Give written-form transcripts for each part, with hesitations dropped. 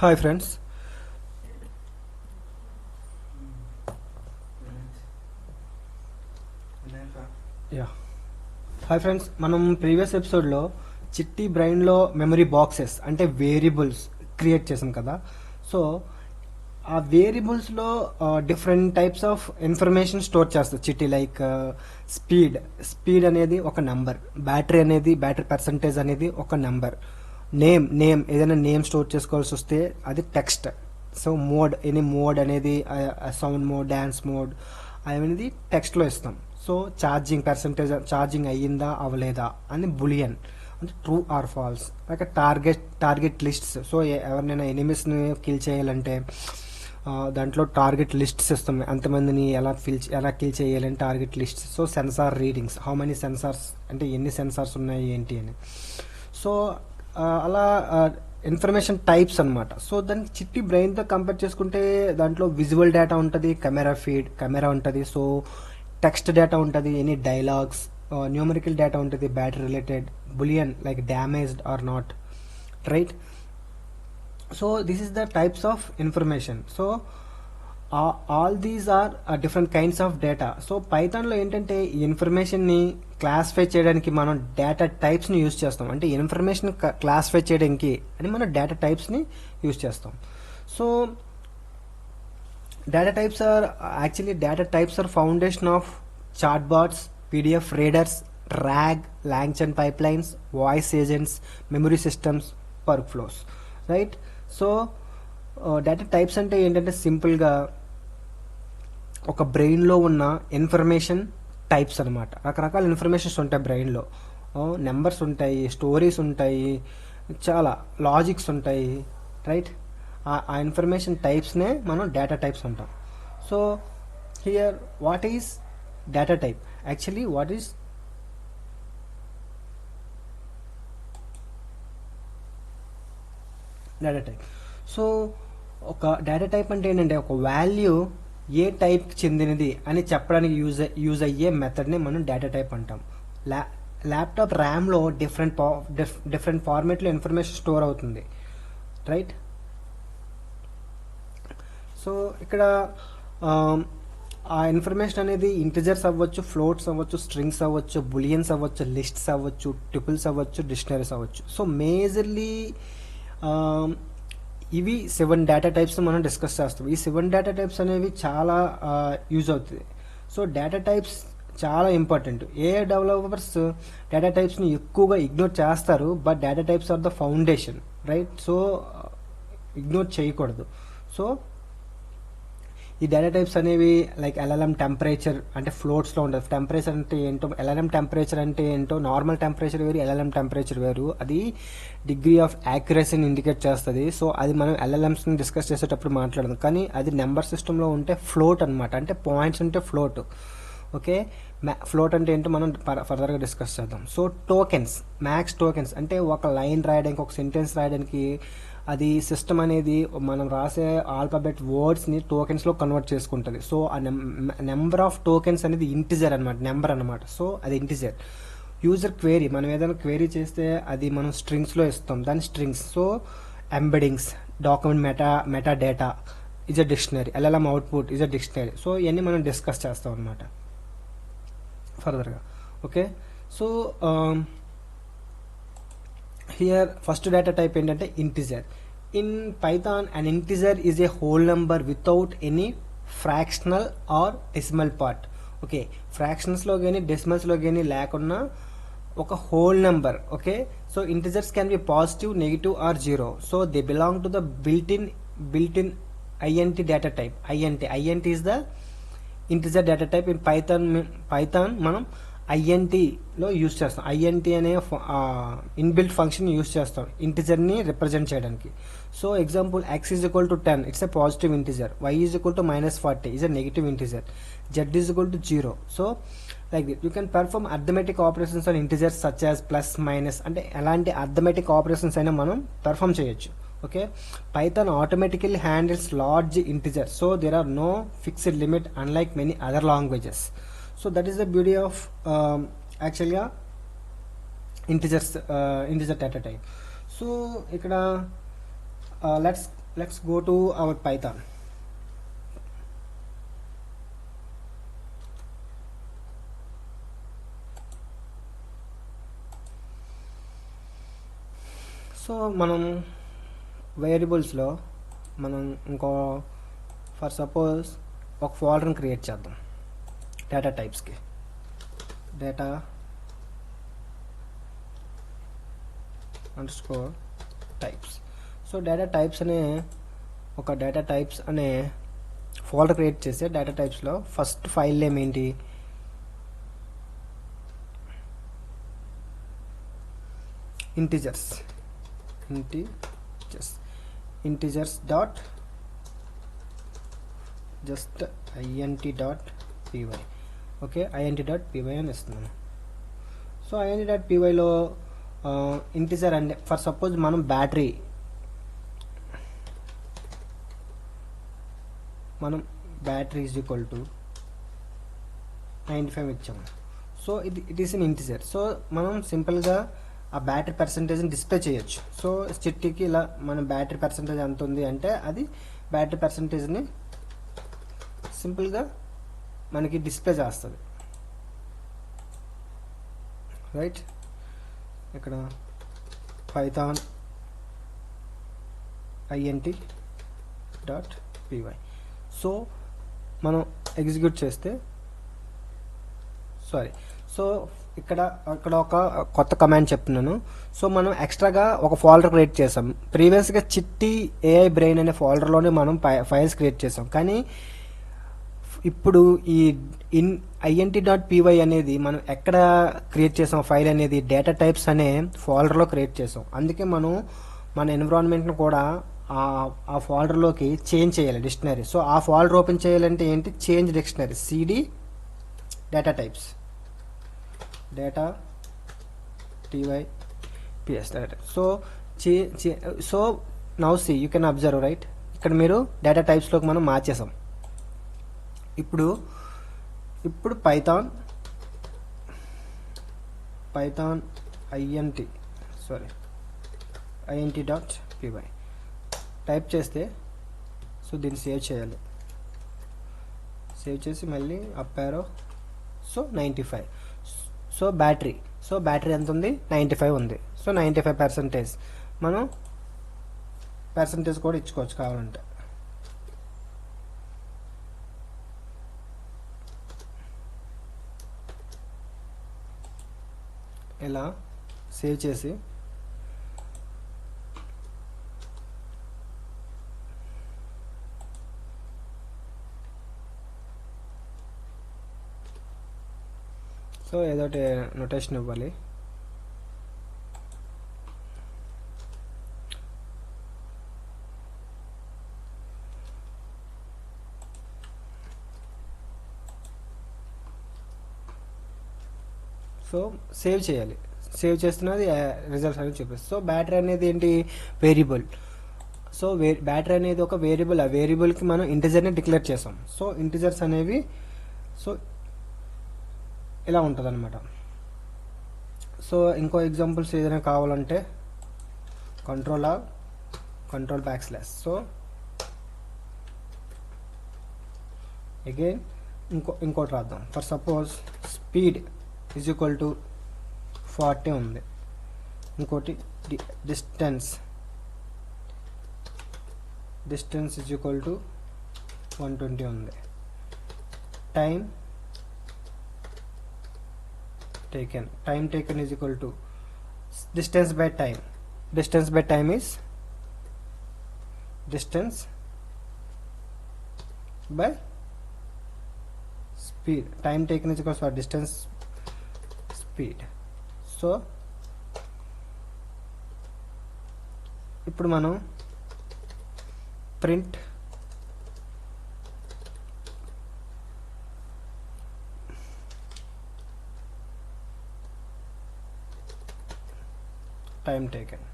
Hi friends. Yeah. Hi friends, మనం previous ఎపిసోడ్లో చిట్టి బ్రెయిన్లో మెమరీ బాక్సెస్ అంటే వేరియబుల్స్ క్రియేట్ చేసాం కదా. సో ఆ వేరియబుల్స్లో different types of information store చేస్తుంది చిట్టి. లైక్ స్పీడ్ అనేది ఒక నెంబర్, బ్యాటరీ పర్సంటేజ్ అనేది ఒక నెంబర్, నేమ్ ఏదైనా నేమ్ స్టోర్ చేసుకోవాల్సి వస్తే అది టెక్స్ట్. సో మోడ్ అనేది సౌండ్ మోడ్, డ్యాన్స్ మోడ్ అనేది టెక్స్ట్లో ఇస్తాం. సో ఛార్జింగ్ అయ్యిందా అవ్వలేదా అని బులియన్ అంటే true or false. Like target lists. So ఎవరినైనా ఎనిమీస్ని కిల్ చేయాలంటే దాంట్లో టార్గెట్ లిస్ట్స్ ఇస్తాం, అంతమందిని ఎలా కిల్ చేయాలని target lists. So sensor readings, how many sensors అంటే ఎన్ని సెన్సార్స్ ఉన్నాయి ఏంటి అని. సో అలా ఇన్ఫర్మేషన్ టైప్స్ అనమాట. సో దానికి చిట్టి బ్రెయిన్తో కంపేర్ చేసుకుంటే దాంట్లో విజువల్ డేటా ఉంటుంది, కెమెరా ఉంటుంది, సో టెక్స్ట్ డేటా ఉంటుంది, ఎనీ డైలాగ్స్, న్యూమరికల్ డేటా ఉంటుంది, battery related, boolean like damaged or not, right. So this is the types of information. So all these are different kinds of data. So పైథాన్లో ఏంటంటే ఈ ఇన్ఫర్మేషన్ని classify చేయడానికి మనం data టైప్స్ని use చేస్తాం. అంటే information classify చేయడానికి అని మనం డేటా టైప్స్ని యూజ్ చేస్తాం. So data types are foundation of chatbots, pdf readers, RAG, LangChain pipelines, voice agents, memory systems, workflows, right. So data types అంటే ఏంటంటే సింపుల్గా ఒక బ్రెయిన్లో ఉన్న ఇన్ఫర్మేషన్ టైప్స్ అనమాట. రకరకాల ఇన్ఫర్మేషన్స్ ఉంటాయి బ్రెయిన్లో. నెంబర్స్ ఉంటాయి, స్టోరీస్ ఉంటాయి, చాలా లాజిక్స్ ఉంటాయి, రైట్. ఆ ఇన్ఫర్మేషన్ టైప్స్నే మనం డేటా టైప్స్ అంటాం. So here what is data type? Actually what is data type? So ఒక డేటా టైప్ అంటే ఏంటంటే ఒక వాల్యూ ఏ టైప్కి చెందినది అని చెప్పడానికి యూజ్ అయ్యే మెథడ్ని మనం డేటా టైప్ అంటాం. ల్యాప్టాప్ ర్యామ్లో డిఫరెంట్ ఫార్మేట్లో ఇన్ఫర్మేషన్ స్టోర్ అవుతుంది, రైట్. సో ఇక్కడ ఆ ఇన్ఫర్మేషన్ అనేది ఇంటిజర్స్ అవ్వచ్చు, ఫ్లోట్స్ అవ్వచ్చు, స్ట్రింగ్స్ అవ్వచ్చు, బులియన్స్ అవ్వచ్చు, లిస్ట్స్ అవ్వచ్చు, ట్యుపుల్స్ అవ్వచ్చు, డిక్షనరీస్ అవ్వచ్చు. సో మేజర్లీ ఇవి 7 డేటా టైప్స్ మనం డిస్కస్ చేస్తాం. ఈ 7 డేటా టైప్స్ అనేవి చాలా యూజ్ అవుతుంది. సో డేటా టైప్స్ చాలా ఇంపార్టెంట్. ఏ డెవలపర్స్ డేటా టైప్స్ని ఎక్కువగా ఇగ్నోర్ చేస్తారు, but data types are the foundation, right. So ignore చేయకూడదు. సో ఈ డేటా టైప్స్ అనేవి లైక్ ఎల్ఎల్ఎం టెంపరేచర్ అంటే ఫ్లోట్స్లో ఉంటుంది. టెంపరేచర్ అంటే ఏంటో, ఎల్ఎల్ఎం టెంపరేచర్ అంటే ఏంటో, నార్మల్ టెంపరేచర్ వేరు, ఎల్ఎల్ఎం టెంపరేచర్ వేరు. అది డిగ్రీ ఆఫ్ యాక్యురసీని ఇండికేట్ చేస్తుంది. సో అది మనం ఎల్ఎల్ఎంస్ని డిస్కస్ చేసేటప్పుడు మాట్లాడదాం. కానీ అది నెంబర్ సిస్టంలో ఉంటే ఫ్లోట్ అనమాట, అంటే పాయింట్స్ ఉంటే ఫ్లోట్. ఓకే, ఫ్లోట్ అంటే ఏంటో మనం ఫర్దర్గా డిస్కస్ చేద్దాం. సో మ్యాక్స్ టోకెన్స్ అంటే ఒక లైన్ రాయడానికి, ఒక సెంటెన్స్ రాయడానికి అది సిస్టమ్ అనేది మనం రాసే ఆల్ఫాబెట్ వర్డ్స్ని టోకెన్స్లో కన్వర్ట్ చేసుకుంటుంది. సో ఆ నెంబర్ ఆఫ్ టోకెన్స్ అనేది ఇంటిజర్ అనమాట, నెంబర్ అనమాట. సో అది ఇంటిజర్. యూజర్ క్వేరీ, మనం ఏదైనా క్వేరీ చేస్తే అది మనం స్ట్రింగ్స్లో ఇస్తాం, దాని strings. So embeddings, document meta data is a dictionary, LLM output is a dictionary. So ఇవన్నీ మనం డిస్కస్ చేస్తాం అనమాట ఫర్దర్గా. Okay, so here first data type ఏంటంటే integer. In Python an integer is a whole number without any fractional or decimal part. Okay, ఫ్రాక్షన్స్లో కానీ డెసిమల్స్లో కానీ లేకుండా ఒక whole number. Okay, so integers can be positive, negative or zero. So they belong to the built in INT data type. INT is the integer data type. In Python మనం INTలో use చేస్తాం. INT అనే inbuilt function use చేస్తాం ఇంటిజర్ని represent చేయడానికి. So example x is equal to 10, it's a positive integer. y is equal to -40 is a negative integer. z is equal to 0. So like this you can perform arithmetic operations on integers such as plus, minus, అంటే ఎలాంటి arithmetic operations అయినా మనం perform చేయొచ్చు. Okay, Python automatically handles large integers, so there are no fixed limit unlike many other languages. So that is the beauty of actually integer data type. So ikkada let's let's go to our Python. So మనం వేరియబుల్స్లో మనం ఇంకో for suppose ఒక ఫోల్డర్ని create చేద్దాం data టైప్స్కి. Data underscore types. So data types అనే folder create చేస్తే డేటా టైప్స్లో ఫస్ట్ ఫైల్ నేమ్ ఏంటి, integers dot just int.py. Okay, int.py అని ఇస్తున్నాను. సో int.pyలో ఇంటిజర్ అంటే ఫర్ సపోజ్ మనం బ్యాటరీ ఈజ్ ఈక్వల్ టు 95 ఇచ్చాము. So it is in integer. So మనం సింపుల్గా ఆ బ్యాటరీ పర్సంటేజ్ని డిస్ప్లే చేయొచ్చు. సో చిట్టికి ఇలా మన బ్యాటరీ పర్సంటేజ్ ఎంత ఉంది అంటే అది బ్యాటరీ పర్సంటేజ్ని సింపుల్గా మనకి డిస్ప్లే చేస్తుంది. రైట్, ఇక్కడ పైథాన్ int.py. సో మనం ఎగ్జిక్యూట్ చేస్తే సో ఇక్కడ ఒక కొత్త కమాండ్ చెప్తున్నాను. సో మనం ఎక్స్ట్రాగా ఒక ఫోల్డర్ క్రియేట్ చేసాం. ప్రీవియస్గా చిట్టి AI బ్రెయిన్ అనే ఫోల్డర్లోనే మనం ఫైల్స్ క్రియేట్ చేసాం. కానీ ఇప్పుడు ఈ int.py అనేది మనం ఎక్కడ క్రియేట్ చేసాం ఫైల్ అనేది డేటా టైప్స్ అనే ఫోల్డర్లో క్రియేట్ చేసాం. అందుకే మనం మన ఎన్విరాన్మెంట్ను కూడా ఆ ఫోల్డర్లోకి చేంజ్ చేయాలి డిక్షనరీ. సో ఆ ఫోల్డర్ ఓపెన్ చేయాలంటే ఏంటి, change dictionary cd data types typs. So now see you can observe right, ఇక్కడ మీరు డేటా టైప్స్లోకి మనం మార్చేసాం. ఇప్పుడు పైథాన్ int.py టైప్ చేస్తే సో దీన్ని సేవ్ చేయాలి. సేవ్ చేసి మళ్ళీ up arrow. So 95. So battery ఎంత ఉంది, 95 ఉంది. సో 95% మనం పర్సంటేజ్ కూడా ఇచ్చుకోవచ్చు కావాలంటే. ఇలా సేవ్ చేసి సో ఏదోటి నొటేషన్ ఇవ్వాలి. సో సేవ్ చేయాలి. సేవ్ చేస్తున్నది రిజల్ట్స్ అనేది చూపిస్తుంది. సో బ్యాటరీ అనేది ఏంటి, వేరియబుల్. సో బ్యాటరీ అనేది ఒక వేరియబుల్. ఆ వేరియబుల్కి మనం ఇంటిజర్ని డిక్లేర్ చేసాం. సో ఇంటిజర్స్ అనేవి సో ఇలా ఉంటుంది అనమాట. సో ఇంకో ఎగ్జాంపుల్స్ ఏదైనా కావాలంటే కంట్రోల్ \. సో అగైన్ ఇంకోటి రాద్దాం. For suppose speed is equal to 40 ఉంది. ఇంకోటి డిస్టెన్స్ ఈజ్ ఈక్వల్ టు 120 ఉంది. Time taken is equal to distance by time is distance by speed. Time taken is equal to distance speed. So ఇప్పుడు మనం print time taken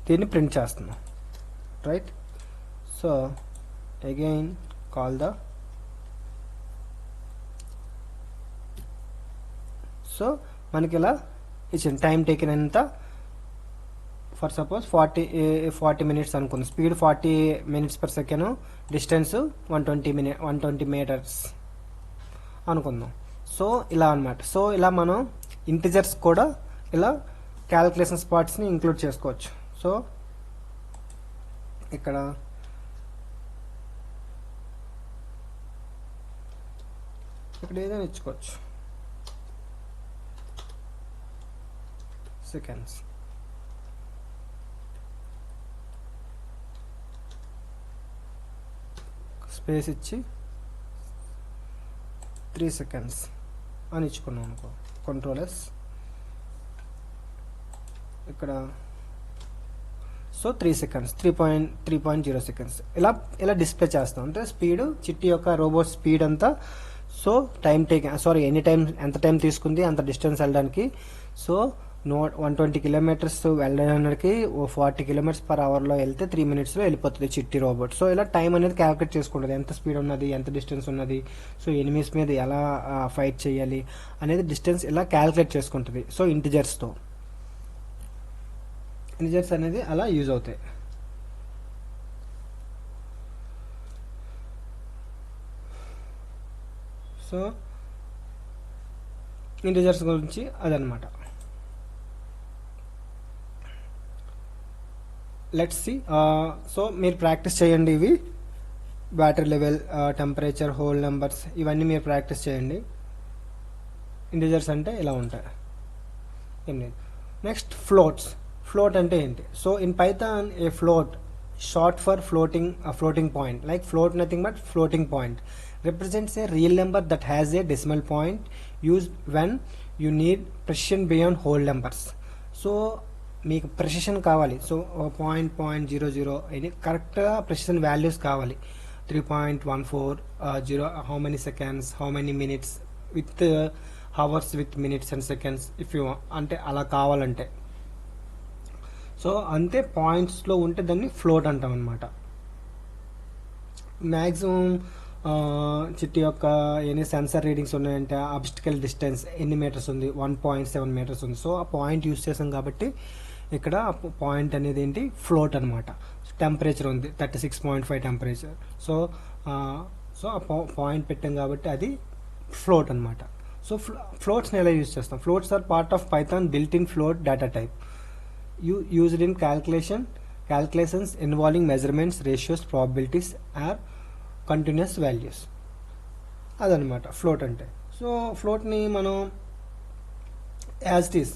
దీన్ని print చేస్తున్నాం. Right, so again call the so మనకి ఇలా ఇచ్చింది time taken ఎంత for suppose 40 minutes అనుకుంది, speed 40 minutes per second, distance 120 metres అనుకుందాం. సో ఇలా అనమాట. సో ఇలా మనం ఇంటిజర్స్ కూడా ఇలా క్యాలిక్యులేషన్ పార్ట్స్ని ఇంక్లూడ్ చేసుకోవచ్చు. సో ఇక్కడ ఏదైనా ఇచ్చుకోవచ్చు, సెకండ్స్. స్పేస్ ఇచ్చి 3 సెకండ్స్ అని ఇచ్చుకున్నాం అనుకో, కంట్రోలర్స్ ఇక్కడ. సో 3 సెకండ్స్, 3.0 సెకండ్స్ ఇలా డిస్ప్లే చేస్తాం. అంటే స్పీడ్, చిట్టి యొక్క రోబోట్ స్పీడ్ అంతా. సో ఎనీ టైం ఎంత టైం తీసుకుంది అంత డిస్టెన్స్ వెళ్ళడానికి. సో 120 కిలోమీటర్స్ వెళ్ళడానికి 40 కిలోమీటర్స్ పర్ అవర్లో వెళ్తే 3 మినిట్స్లో వెళ్ళిపోతుంది చిట్టి రోబోట్. సో ఇలా టైం అనేది క్యాలిక్యులేట్ చేసుకుంటుంది, ఎంత స్పీడ్ ఉన్నది, ఎంత డిస్టెన్స్ ఉన్నది, సో ఎనిమీస్ మీద ఎలా ఫైట్ చేయాలి అనేది డిస్టెన్స్ ఇలా క్యాలిక్యులేట్ చేసుకుంటుంది. సో ఇంటిజర్స్ అనేది అలా యూజ్ అవుతాయి. సో ఇంటిజర్స్ గురించి అదనమాట. Let's see. సో మీరు ప్రాక్టీస్ చేయండి ఇవి, battery level, temperature, whole numbers, ఇవన్నీ మీరు ప్రాక్టీస్ చేయండి. ఇంటిజర్స్ అంటే ఇలా ఉంటాయి, ఏం లేదు. నెక్స్ట్ ఫ్లోట్ అంటే ఏంటి? So in Python A float, short for floating point, like float nothing but floating point, represents a real number that has a decimal point used when you need precision beyond whole numbers. So మీకు precision కావాలి, so 0.00 ఇది కరెక్ట్గా precision values కావాలి. 3.140, how many seconds, how many minutes, with hours, with minutes and seconds, if you అంటే అలా కావాలంటే. So అంతే పాయింట్స్లో ఉంటే దాన్ని ఫ్లోట్ అంటాం అనమాట. మ్యాక్సిమం చిట్టి యొక్క ఎన్ని సెన్సర్ రీడింగ్స్ ఉన్నాయంటే ఆబ్స్టికల్ డిస్టెన్స్ ఎన్ని మీటర్స్ ఉంది, 1.7 మీటర్స్ ఉంది. సో ఆ పాయింట్ యూస్ చేసాం కాబట్టి ఇక్కడ పాయింట్ అనేది ఏంటి, ఫ్లోట్ అనమాట. టెంపరేచర్ ఉంది 36.5 టెంపరేచర్. సో ఆ పాయింట్ పెట్టాం కాబట్టి అది ఫ్లోట్ అనమాట. సో ఫ్లోట్స్ని ఎలా యూజ్ చేస్తాం? Floats are part of Python built in float data type, used in calculations involving measurements, ratios, probabilities are continuous values. అదనమాట ఫ్లోట్ అంటే. సో ఫ్లోట్ని మనం యాజ్ ఇట్ ఈస్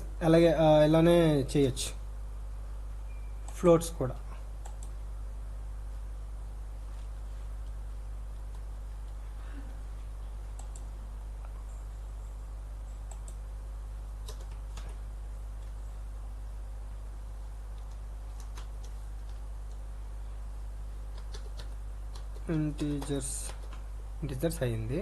ఇలానే చేయొచ్చు, ఫ్లోట్స్ కూడా. ఇంటిజర్స్ అయింది.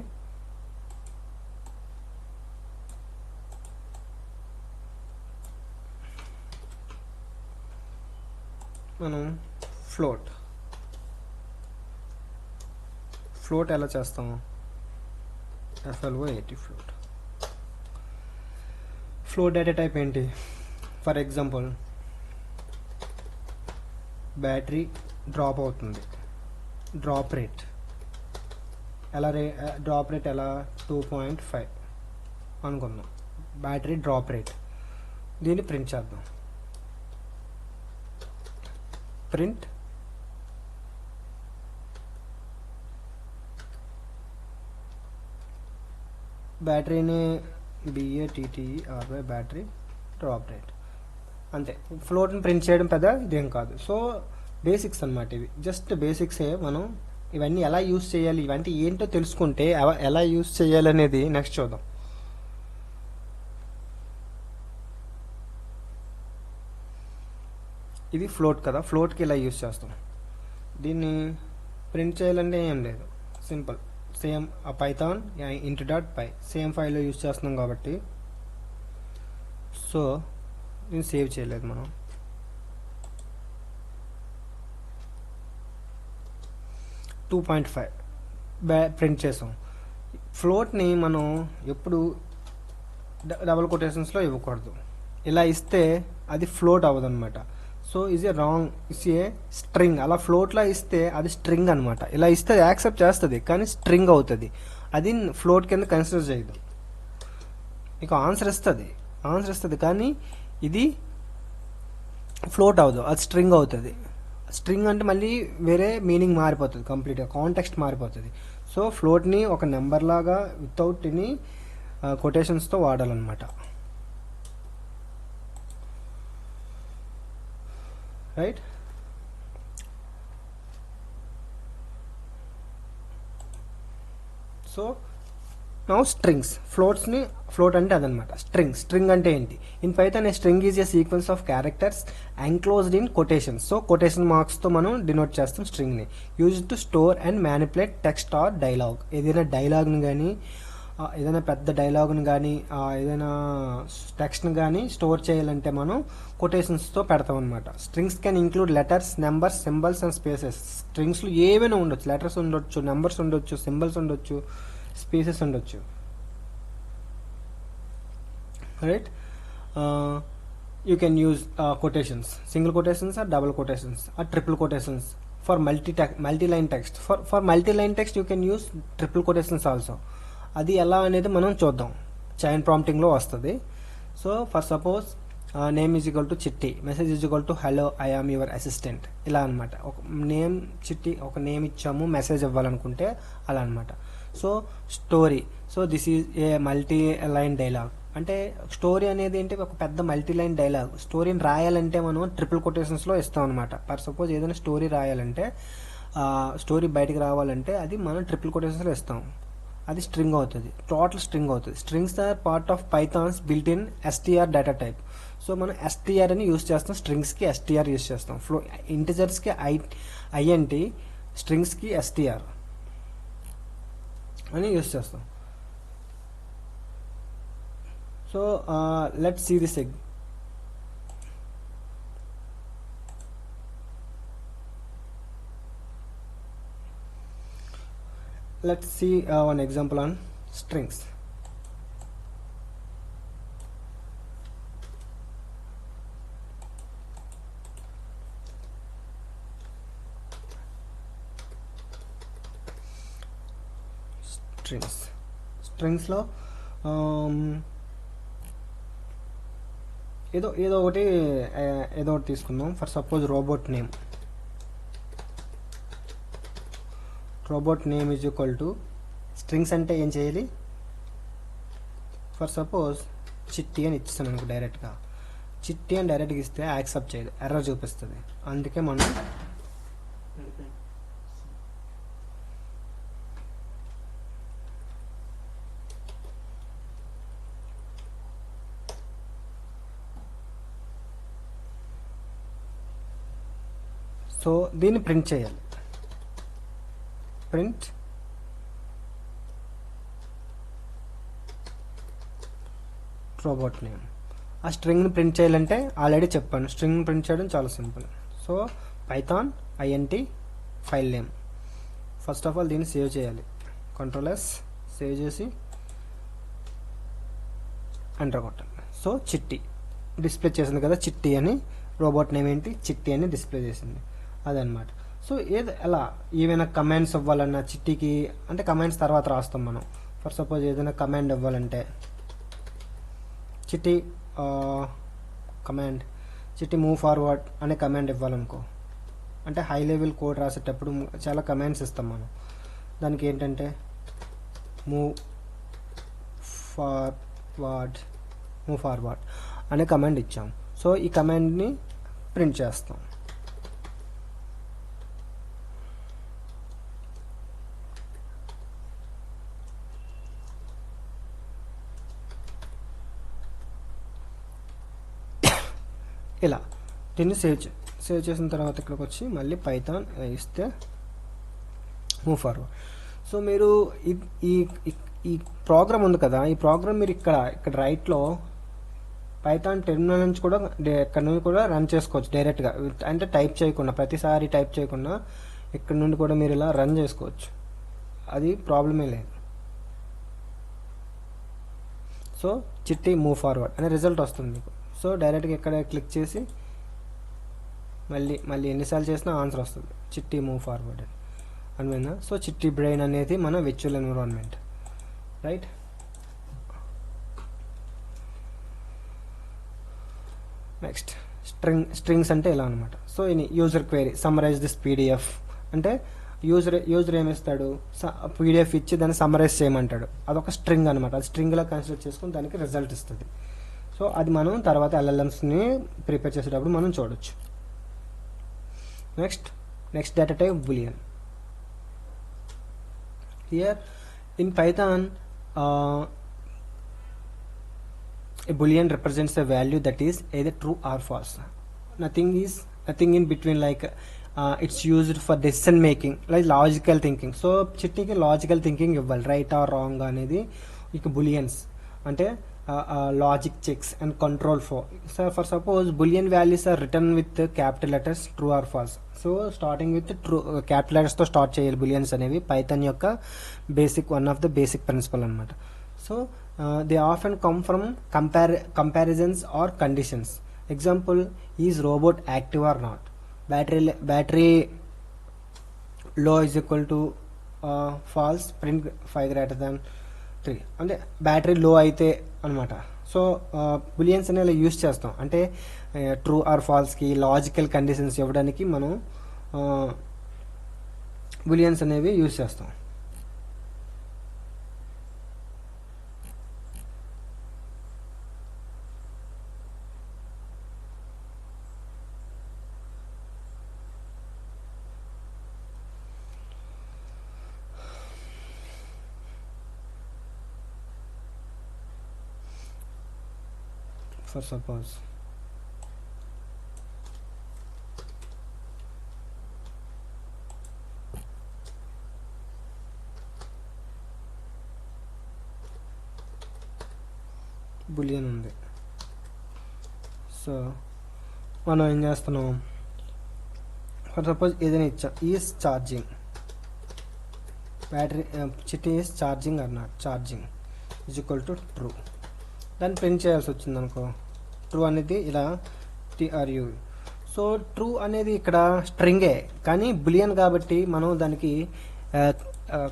మనం ఫ్లోట్ ఎలా చేస్తాము? FLO80 ఫ్లోట్ డేటా టైప్ ఏంటి? ఫర్ ఎగ్జాంపుల్ బ్యాటరీ డ్రాప్ అవుతుంది, డ్రాప్ రేట్ ఎలా 2.5 అనుకుందాం, బ్యాటరీ డ్రాప్ రేట్. దీన్ని ప్రింట్ చేద్దాం. ప్రింట్ బ్యాటరీని BATTERY బ్యాటరీ డ్రాప్ రేట్ అంతే. ఫ్లోట్ని ప్రింట్ చేయడం పెద్ద ఇదేం కాదు. సో బేసిక్స్ అన్నమాట ఇవి, జస్ట్ బేసిక్సే. మనం ఇవన్నీ ఎలా యూస్ చేయాలి, ఇవన్నీ ఏంటో తెలుసుకుంటే ఎలా యూస్ చేయాలి అనేది నెక్స్ట్ చూద్దాం. ఇది ఫ్లోట్ కదా, ఫ్లోట్కి ఇలా యూస్ చేస్తాం. దీన్ని ప్రింట్ చేయాలంటే ఏం లేదు, simple. Same Python int.py same ఫైల్లో యూస్ చేస్తున్నాం కాబట్టి. సో దీన్ని సేవ్ చేయలేదు మనం. ప్రింట్ చేసాం. ఫ్లోట్ని మనం ఎప్పుడు డబుల్ కొటేషన్స్లో ఇవ్వకూడదు. ఇలా ఇస్తే అది ఫ్లోట్ అవ్వదు అనమాట. So so is a wrong, is a string. అలా ఫ్లోట్లా ఇస్తే అది స్ట్రింగ్ అనమాట. ఇలా ఇస్తే అది యాక్సెప్ట్ చేస్తుంది కానీ స్ట్రింగ్ అవుతుంది, అది ఫ్లోట్ కింద కన్సిడర్ చేయదు. మీకు ఆన్సర్ ఇస్తుంది కానీ ఇది ఫ్లోట్ అవ్వదు, అది స్ట్రింగ్ అవుతుంది. స్ట్రింగ్ అంటే మళ్ళీ వేరే మీనింగ్ మారిపోతుంది, కంప్లీట్గా కాంటెక్స్ట్ మారిపోతుంది. సో ఫ్లోట్ని ఒక నెంబర్ లాగా వితౌట్ ఎనీ కొటేషన్స్తో వాడాలన్నమాట. Right. So now strings. Float అంటే అదనమాట. స్ట్రింగ్ అంటే ఏంటి? In Python a string is a sequence of characters enclosed in quotations. So quotation మార్క్స్తో మనం డినోట్ చేస్తాం స్ట్రింగ్ని. Use to store and manipulate text or dialogue. ఏదైనా డైలాగ్ని కానీ, ఏదైనా పెద్ద డైలాగ్ని కానీ, ఏదైనా టెక్స్ట్ని కానీ స్టోర్ చేయాలంటే మనం కొటేషన్స్తో పెడతాం అనమాట. Strings can include letters, numbers, symbols and spaces. స్ట్రింగ్స్లో ఏవైనా ఉండొచ్చు, లెటర్స్ ఉండొచ్చు, నెంబర్స్ ఉండొచ్చు, సింబల్స్ ఉండొచ్చు, స్పేసెస్ ఉండొచ్చు. Right. You can use quotations, single quotations or double quotations or triple quotations for multi-line text. For multi-line text you can use triple quotations also. అది ఎలా అనేది మనం చూద్దాం, చైన్ ప్రాంప్టింగ్లో వస్తుంది. So for suppose name is equal to Chitti, message is equal to hello I am your assistant, ఇలా అనమాట. ఒక నేమ్ చిట్టి, ఒక నేమ్ ఇచ్చాము, మెసేజ్ ఇవ్వాలనుకుంటే అలా అనమాట. So story, so this is a multi line dialogue. అంటే స్టోరీ అనేది ఏంటి, ఒక పెద్ద మల్టీ లైన్ డైలాగ్. స్టోరీని రాయాలంటే మనం ట్రిపుల్ కొటేషన్స్లో ఇస్తాం అనమాట. ఫర్ సపోజ్ ఏదైనా స్టోరీ రాయాలంటే, స్టోరీ బయటకు రావాలంటే అది మనం ట్రిపుల్ కొటేషన్స్లో ఇస్తాం, అది స్ట్రింగ్ అవుతుంది, టోటల్ స్ట్రింగ్ అవుతుంది. Strings are part of Pythons built in STR data type. So మనం STR అని యూస్ చేస్తాం, స్ట్రింగ్స్కి STR యూస్ చేస్తాం. ఇంటిజర్స్కి INT, స్ట్రింగ్స్కి STR అని యూస్ చేస్తాం. So let's see this let's see one example on strings. strings లో ఏదో ఒకటి తీసుకుందాం. For suppose robot name is equal to strings అంటే ఏం చేయాలి, ఫర్ సపోజ్ చిట్టి అని ఇస్తాను అనుకో, డైరెక్ట్గా చిట్టి అని డైరెక్ట్గా ఇస్తే యాక్సెప్ట్ చేయదు, ఎర్రర్ చూపిస్తుంది. అందుకే మనం సో దీన్ని ప్రింట్ చేయాలి. Print robot name. ఆ స్ట్రింగ్ని ప్రింట్ చేయాలంటే ఆల్రెడీ చెప్పాను, స్ట్రింగ్ ప్రింట్ చేయడం చాలా simple. So Python INT file name. First of all దీన్ని సేవ్ చేయాలి, Ctrl+S సేవ్ చేసి ఎంటర్ కొట్టాలి. సో చిట్టి డిస్ప్లే చేసింది కదా, చిట్టి అని. రోబోట్ నేమ్ ఏంటి, చిట్టి అని డిస్ప్లే చేసింది, అదనమాట. సో ఎలా ఏమైనా కమాండ్స్ ఇవ్వాలన్నా చిట్టికి, అంటే కమాండ్స్ తర్వాత రాస్తాం మనం. ఫర్ సపోజ్ ఏదైనా కమాండ్ ఇవ్వాలంటే చిట్టి చిట్టి మూవ్ ఫార్వర్డ్ అనే కమాండ్ ఇవ్వాలనుకో, అంటే హై లెవెల్ కోడ్ రాసేటప్పుడు చాలా కమాండ్స్ ఇస్తాం మనం. దానికి ఏంటంటే మూవ్ ఫార్వర్డ్ అనే కమాండ్ ఇచ్చాం. సో ఈ కమాండ్ని ప్రింట్ చేస్తాం. ఇలా దీన్ని సేవ్ చేసిన తర్వాత ఇక్కడికి వచ్చి మళ్ళీ పైథాన్ ఇస్తే మూవ్ ఫార్వర్డ్. సో మీరు ఈ ప్రోగ్రామ్ ఉంది కదా, ఈ ప్రోగ్రామ్ మీరు ఇక్కడ రైట్లో పైథాన్ టెర్మినల్ నుంచి కూడా ఇక్కడ నుండి కూడా రన్ చేసుకోవచ్చు డైరెక్ట్గా, అంటే టైప్ చేయకుండా, ప్రతిసారి టైప్ చేయకుండా ఇక్కడ నుండి కూడా మీరు ఇలా రన్ చేసుకోవచ్చు, అది ప్రాబ్లమే లేదు. సో చిట్టి మూవ్ ఫార్వర్డ్ అనే రిజల్ట్ వస్తుంది మీకు. సో డైరెక్ట్గా ఇక్కడ క్లిక్ చేసి మళ్ళీ ఎన్నిసార్లు చేసినా ఆన్సర్ వస్తుంది, చిట్టి మూవ్ ఫార్వర్డ్ అని అనిపోయిందా. సో చిట్టి బ్రెయిన్ అనేది మన virtual environment, right. Next strings అంటే ఇలా అనమాట. So in user query summarise this PDF అంటే యూజర్ ఏమిస్తాడు, పీడిఎఫ్ ఇచ్చి దాన్ని సమ్మరైజ్ చేయమంటాడు, అదొక స్ట్రింగ్ అనమాట. అది స్ట్రింగ్లా కన్సిడర్ చేసుకుని దానికి రిజల్ట్ ఇస్తుంది. సో అది మనం తర్వాత ఎల్ఎల్ఎమ్స్ని ప్రిపేర్ చేసేటప్పుడు మనం చూడొచ్చు. Next data type Boolean. Here in Python a boolean represents a value that is either true or false. Nothing in between, like it's used for decision making, like logical thinking. So చిట్టికి logical thinking ఇవ్వాలి, right or wrong అనేది. ఇక booleans అంటే logic checks and control for suppose boolean values are written with capital letters true or false. So starting with true capital లెటర్స్తో start చేయాలి booleans అనేవి. Python యొక్క one of the basic principle అనమాట. So they often come from comparisons or conditions. Example, is robot active or not? Battery low is equal to false, print 5 greater than 3 అంటే battery లో అయితే అనమాట. So బులియన్స్ అనేవి use చేస్తాం అంటే true or ఫాల్స్కి logical conditions ఇవ్వడానికి మనం బులియన్స్ అనేవి యూస్ చేస్తాం. For suppose బులియన్ ఉంది. సో మనం ఏం చేస్తున్నాం, ఫర్ సపోజ్ ఏదైనా ఇచ్చాం, is charging battery Chitti is charging or not, charging is equal to true. దాన్ని ప్రింట్ చేయాల్సి వచ్చింది అనుకో, ట్రూ అనేది ఇలా TRU. సో ట్రూ అనేది ఇక్కడ స్ట్రింగే, కానీ బులియన్ కాబట్టి మనం దానికి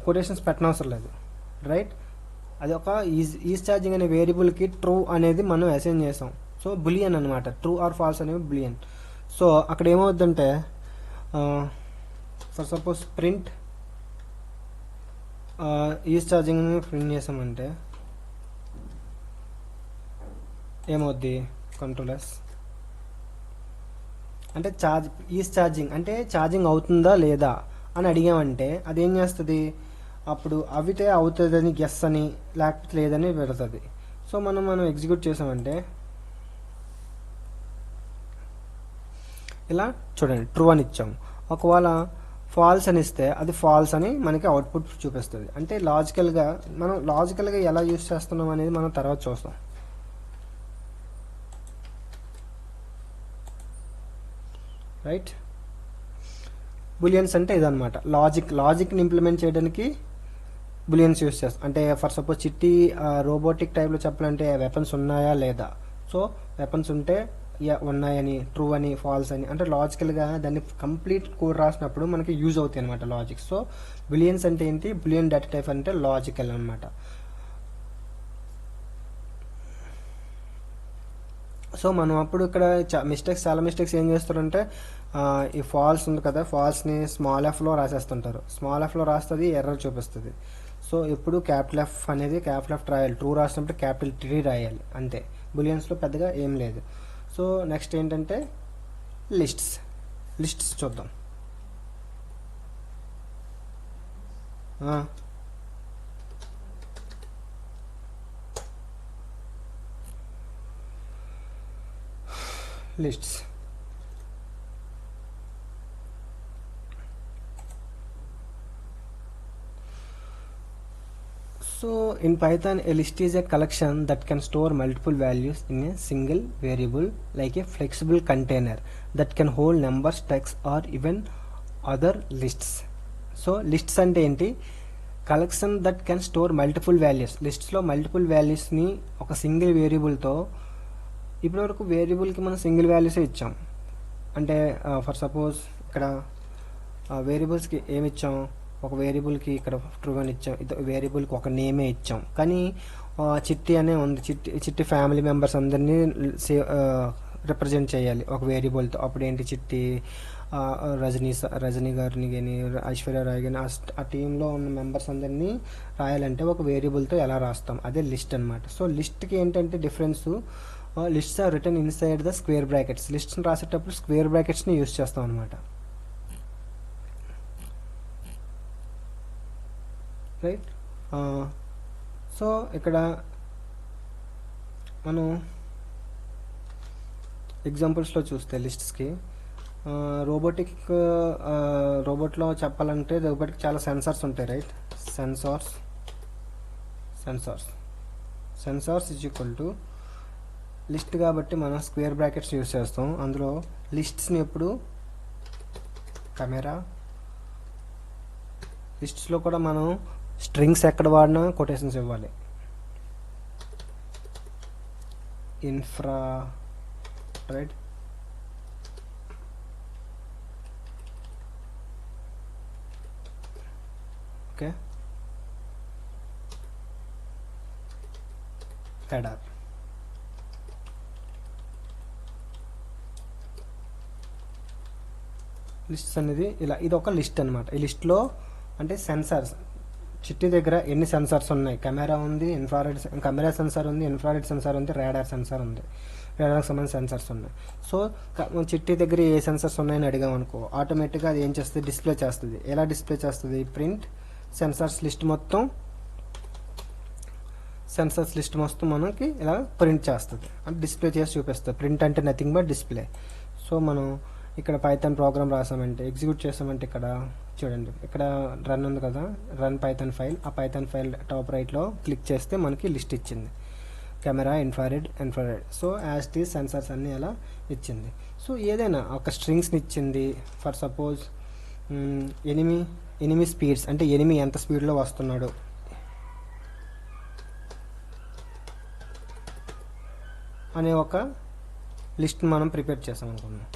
కొటేషన్స్ పెట్టనవసరం లేదు, రైట్. అది ఒక ఈజ్ ఛార్జింగ్ అనే వేరియబుల్కి ట్రూ అనేది మనం అసైన్ చేసాం. సో బులియన్ అనమాట, ట్రూ ఆర్ ఫాల్స్ అనేవి బులియన్. సో అక్కడ ఏమవుద్దంటే for suppose print is charging అని ప్రింట్ చేసామంటే ఏమవుద్ది, కంట్రోలర్స్ అంటే ఈజ్ ఛార్జింగ్ అంటే ఛార్జింగ్ అవుతుందా లేదా అని అడిగామంటే అదేం చేస్తుంది, అప్పుడు అవితే అవుతుందని గెస్ అని, లేకపోతే లేదని పెడుతుంది. సో మనం ఎగ్జిక్యూట్ చేసామంటే ఇలా చూడండి, ట్రూ అని ఇచ్చాము. ఒకవేళ ఫాల్స్ అని ఇస్తే అది ఫాల్స్ అని మనకి అవుట్పుట్ చూపిస్తుంది. అంటే మనం లాజికల్గా ఎలా యూస్ చేస్తున్నాం అనేది మనం తర్వాత చూస్తాం, రైట్. బులియన్స్ అంటే ఇదనమాట, లాజిక్ని ఇంప్లిమెంట్ చేయడానికి బులియన్స్ యూస్ చేస్తాం. అంటే ఫర్ సపోజ్ చిట్టి రోబోటిక్ టైప్లో చెప్పాలంటే వెపన్స్ ఉన్నాయా లేదా. సో వెపన్స్ ఉంటే ఉన్నాయని, ట్రూ అని, ఫాల్స్ అని, అంటే లాజికల్గా దాన్ని కంప్లీట్ కోడ్ రాసినప్పుడు మనకి యూజ్ అవుతాయి అనమాట లాజిక్. సో బులియన్స్ అంటే ఏంటి, బులియన్ డేటా టైప్ అంటే లాజికల్ అనమాట. సో మనం అప్పుడు ఇక్కడ చాలా మిస్టేక్స్ ఏం చేస్తారంటే ఈ ఫాల్స్ ఉంది కదా, ఫాల్స్ని స్మాల్ ఎఫ్లో రాసేస్తుంటారు. స్మాల్ ఎఫ్లో రాస్తుంది, ఎర్రర్ చూపిస్తుంది. సో ఎప్పుడు క్యాపిటల్ ఎఫ్ అనేది క్యాపిటల్ ఎఫ్ రాయాలి, ట్రూ రాసినప్పుడు క్యాపిటల్ T రాయాలి, అంతే. బులియన్స్లో పెద్దగా ఏం లేదు. సో నెక్స్ట్ ఏంటంటే లిస్ట్స్ చూద్దాం. Lists So in Python, a list is a collection that can store multiple values in a single variable, like a flexible container that can hold numbers, text or even other lists. So lists ante enti, collection that can store multiple values. Lists lo multiple values ni oka single variable tho, ఇప్పటివరకు వేరియబుల్కి మనం single వాల్యూసే ఇచ్చాం, అంటే for suppose ఇక్కడ వేరియబుల్స్కి ఏమి ఇచ్చాం, ఒక వేరియబుల్కి ఇక్కడ true అని ఇచ్చాం, ఇది వేరియబుల్కి ఒక నేమే ఇచ్చాం. కానీ చిట్టి అనే ఉంది, చిట్టి ఫ్యామిలీ మెంబర్స్ అందరినీ రిప్రజెంట్ చేయాలి ఒక వేరియబుల్తో. అప్పుడు ఏంటి, చిట్టి రజనీ గారిని కానీ ఐశ్వర్య రాయ్ కానీ ఆ టీంలో ఉన్న మెంబర్స్ అందరినీ రాయాలంటే ఒక వేరియబుల్తో ఎలా రాస్తాం, అదే లిస్ట్ అనమాట. సో లిస్ట్కి ఏంటంటే difference, lists are written inside the square brackets. లిస్ట్ని రాసేటప్పుడు స్క్వేర్ బ్రాకెట్స్ని యూజ్ చేస్తాం అనమాట. రైట్. సో ఇక్కడ మనం ఎగ్జాంపుల్స్లో చూస్తే లిస్ట్స్కి రోబోట్లో చెప్పాలంటే రోబోట్కి చాలా సెన్సార్స్ ఉంటాయి, right. Sensors is equal to list కాబట్టి మనం స్క్వేర్ బ్రాకెట్స్ యూజ్ చేస్తాం. అందులో లిస్ట్స్ని ఎప్పుడు కెమెరా, లిస్ట్స్లో కూడా మనం స్ట్రింగ్స్ ఎక్కడ వాడినా కొటేషన్స్ ఇవ్వాలి. Infra, right. Okay, header. Lists అనేది ఇలా, ఇది ఒక లిస్ట్ అనమాట. ఈ లిస్ట్లో అంటే సెన్సార్స్, చిట్టి దగ్గర ఎన్ని సెన్సార్స్ ఉన్నాయి, కెమెరా ఉంది, కెమెరా సెన్సార్ ఉంది, ఇన్ఫ్రారెడ్ సెన్సార్ ఉంది, రాడార్ సెన్సార్ ఉంది, రాడార్కి సంబంధించిన సెన్సార్స్ ఉన్నాయి. సో చిట్టి దగ్గర ఏ సెన్సార్స్ ఉన్నాయని అడిగాం అనుకో, ఆటోమేటిక్గా అది ఏం చేస్తుంది, డిస్ప్లే చేస్తుంది. ఎలా డిస్ప్లే చేస్తుంది, ప్రింట్ సెన్సార్స్ లిస్ట్ మొత్తం మనకి ఇలా ప్రింట్ చేస్తుంది, అంటే డిస్ప్లే చేసి చూపిస్తుంది. ప్రింట్ అంటే నథింగ్ బట్ డిస్ప్లే. సో మనం ఇక్కడ పైథాన్ ప్రోగ్రామ్ రాసామంటే, ఎగ్జిక్యూట్ చేసామంటే, ఇక్కడ చూడండి, ఇక్కడ రన్ ఉంది కదా, రన్ పైథాన్ ఫైల్. ఆ పైథాన్ ఫైల్ టాప్ రైట్లో క్లిక్ చేస్తే మనకి లిస్ట్ ఇచ్చింది, కెమెరా, ఇన్ఫ్రారెడ్. సో యాజ్ టీ సెన్సార్స్ అన్నీ అలా ఇచ్చింది. సో ఏదైనా ఒక స్ట్రింగ్స్ని ఇచ్చింది. ఫర్ సపోజ్ ఎనిమి స్పీడ్స్, అంటే ఎనిమి ఎంత స్పీడ్లో వస్తున్నాడు అనే ఒక లిస్ట్ మనం ప్రిపేర్ చేసాం అనుకున్నాం.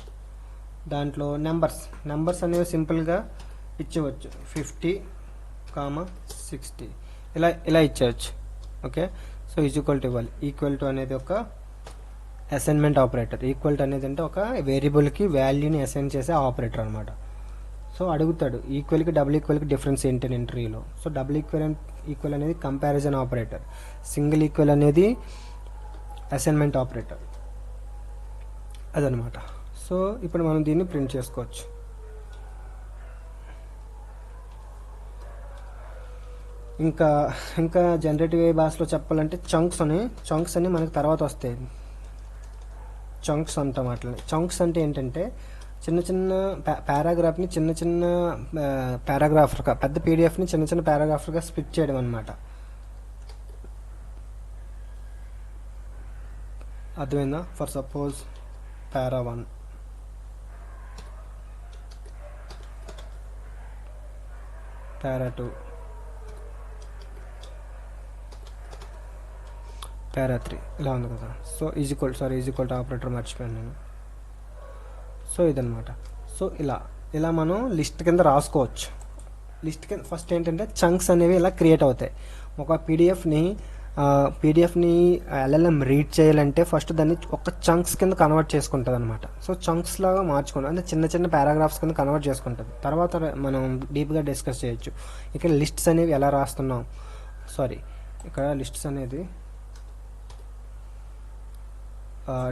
దాంట్లో నెంబర్స్ అనేవి సింపుల్గా ఇచ్చేవచ్చు, 50, 60 ఇలా ఇచ్చేయచ్చు. ఓకే. సో ఈక్వల్ టు ఇవ్వాలి. ఈక్వల్ టు అనేది ఒక అసైన్మెంట్ ఆపరేటర్. ఈక్వల్ టు అనేది అంటే ఒక వేరియబుల్కి వాల్యూని అసైన్ చేసే ఆపరేటర్ అనమాట. సో అడుగుతాడు ఈక్వల్కి డబుల్ ఈక్వల్కి డిఫరెన్స్ ఏంటని ఇంటర్వ్యూలో. సో డబుల్ ఈక్వల్ అనేది కంపారిజన్ ఆపరేటర్, సింగిల్ ఈక్వల్ అనేది అసైన్మెంట్ ఆపరేటర్, అదనమాట. సో ఇప్పుడు మనం దీన్ని ప్రింట్ చేసుకోవచ్చు. ఇంకా జనరేటివ్ ఏ భాషలో చెప్పాలంటే చంక్స్ అని మనకి తర్వాత వస్తాయి. చంక్స్ అంటాం అట్లనే. చంక్స్ అంటే ఏంటంటే చిన్న చిన్న పారాగ్రాఫ్ని చిన్న పారాగ్రాఫ్గా, పెద్ద పీడిఎఫ్ని చిన్న పారాగ్రాఫ్గా స్ప్లిట్ చేయడం అనమాట. అర్థమైందా? ఫర్ సపోజ్ పారా 1, పారా 2, పారా 3 ఇలా ఉంది కదా. సో ఈక్వల్ టు ఆపరేటర్ మర్చిపోయాను నేను. సో ఇదనమాట. సో ఇలా మనం లిస్ట్ కింద రాసుకోవచ్చు. లిస్ట్ కింద ఫస్ట్ ఏంటంటే చంక్స్ అనేవి ఇలా క్రియేట్ అవుతాయి. ఒక పీడిఎఫ్ని ఎల్ఎల్ఎం రీడ్ చేయాలంటే ఫస్ట్ దాన్ని ఒక చంక్స్ కింద కన్వర్ట్ చేసుకుంటుంది అనమాట. సో చంక్స్ లాగా మార్చుకుంటాం, అంటే చిన్న పారాగ్రాఫ్స్ కింద కన్వర్ట్ చేసుకుంటుంది. తర్వాత మనం డీప్గా డిస్కస్ చేయొచ్చు. ఇక్కడ లిస్ట్స్ అనేవి ఎలా రాస్తున్నాం, ఇక్కడ లిస్ట్స్ అనేది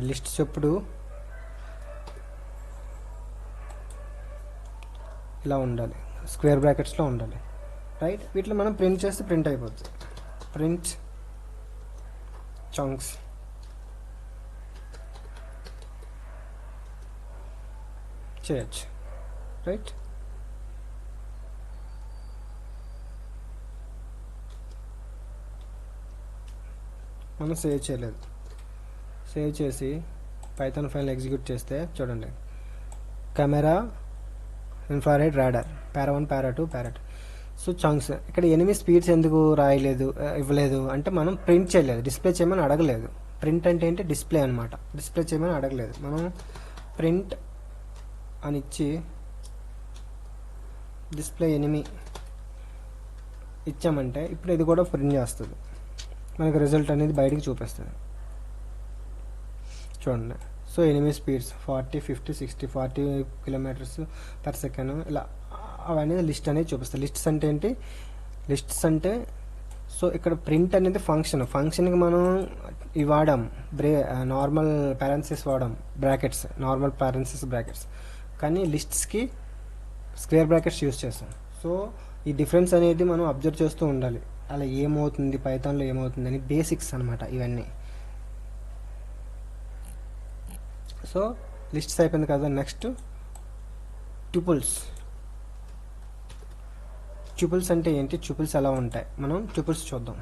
లిస్ట్స్ ఎప్పుడు ఇలా ఉండాలి, స్క్వేర్ బ్రాకెట్స్లో ఉండాలి, రైట్. వీటిలో మనం ప్రింట్ చేస్తే ప్రింట్ అయిపోతుంది. ప్రింట్ చంక్స్ చేయొచ్చు, రైట్. మనం సేవ్ చేయలేదు. సేవ్ చేసి పైథాన్ ఫైల్ ఎగ్జిక్యూట్ చేస్తే చూడండి, కెమెరా, ఇన్ఫ్రారెడ్, రాడార్, పారా 1, పారా 2, పారా 2. సో చంక్స్ ఇక్కడ ఎనిమి స్పీడ్స్ ఎందుకు ఇవ్వలేదు అంటే మనం ప్రింట్ చేయలేదు, డిస్ప్లే చేయమని అడగలేదు. ప్రింట్ అంటే ఏంటి, డిస్ప్లే అనమాట. డిస్ప్లే చేయమని అడగలేదు. మనం ప్రింట్ అని ఇచ్చి డిస్ప్లే ఎనిమి ఇచ్చామంటే ఇప్పుడు ఇది కూడా ప్రింట్ చేస్తుంది, మనకి రిజల్ట్ అనేది బయటికి చూపిస్తుంది. చూడండి. So enemy speeds 40, 50, 60, 40 kilometres per second, ఇలా అవన్నీ లిస్ట్ అనేది చూపిస్తుంది. లిస్ట్స్ అంటే ఏంటి? లిస్ట్స్ అంటే సో ఇక్కడ ప్రింట్ అనేది ఫంక్షన్కి మనం ఇవి వాడాం, నార్మల్ పారెన్సిస్ వాడాం, బ్రాకెట్స్, నార్మల్ పారెన్సిస్ బ్రాకెట్స్, కానీ లిస్ట్స్కి స్క్వేర్ బ్రాకెట్స్ యూజ్ చేస్తాం. సో ఈ డిఫరెన్స్ అనేది మనం అబ్జర్వ్ చేస్తూ ఉండాలి, అలా ఏమవుతుంది పైథాన్లో ఏమవుతుంది అని, బేసిక్స్ అనమాట ఇవన్నీ. సో లిస్ట్స్ అయిపోయింది కదా. నెక్స్ట్ ట్యూపుల్స్ అంటే ఏంటి, ట్యూపుల్స్ ఎలా ఉంటాయి, మనం ట్యూపుల్స్ చూద్దాం.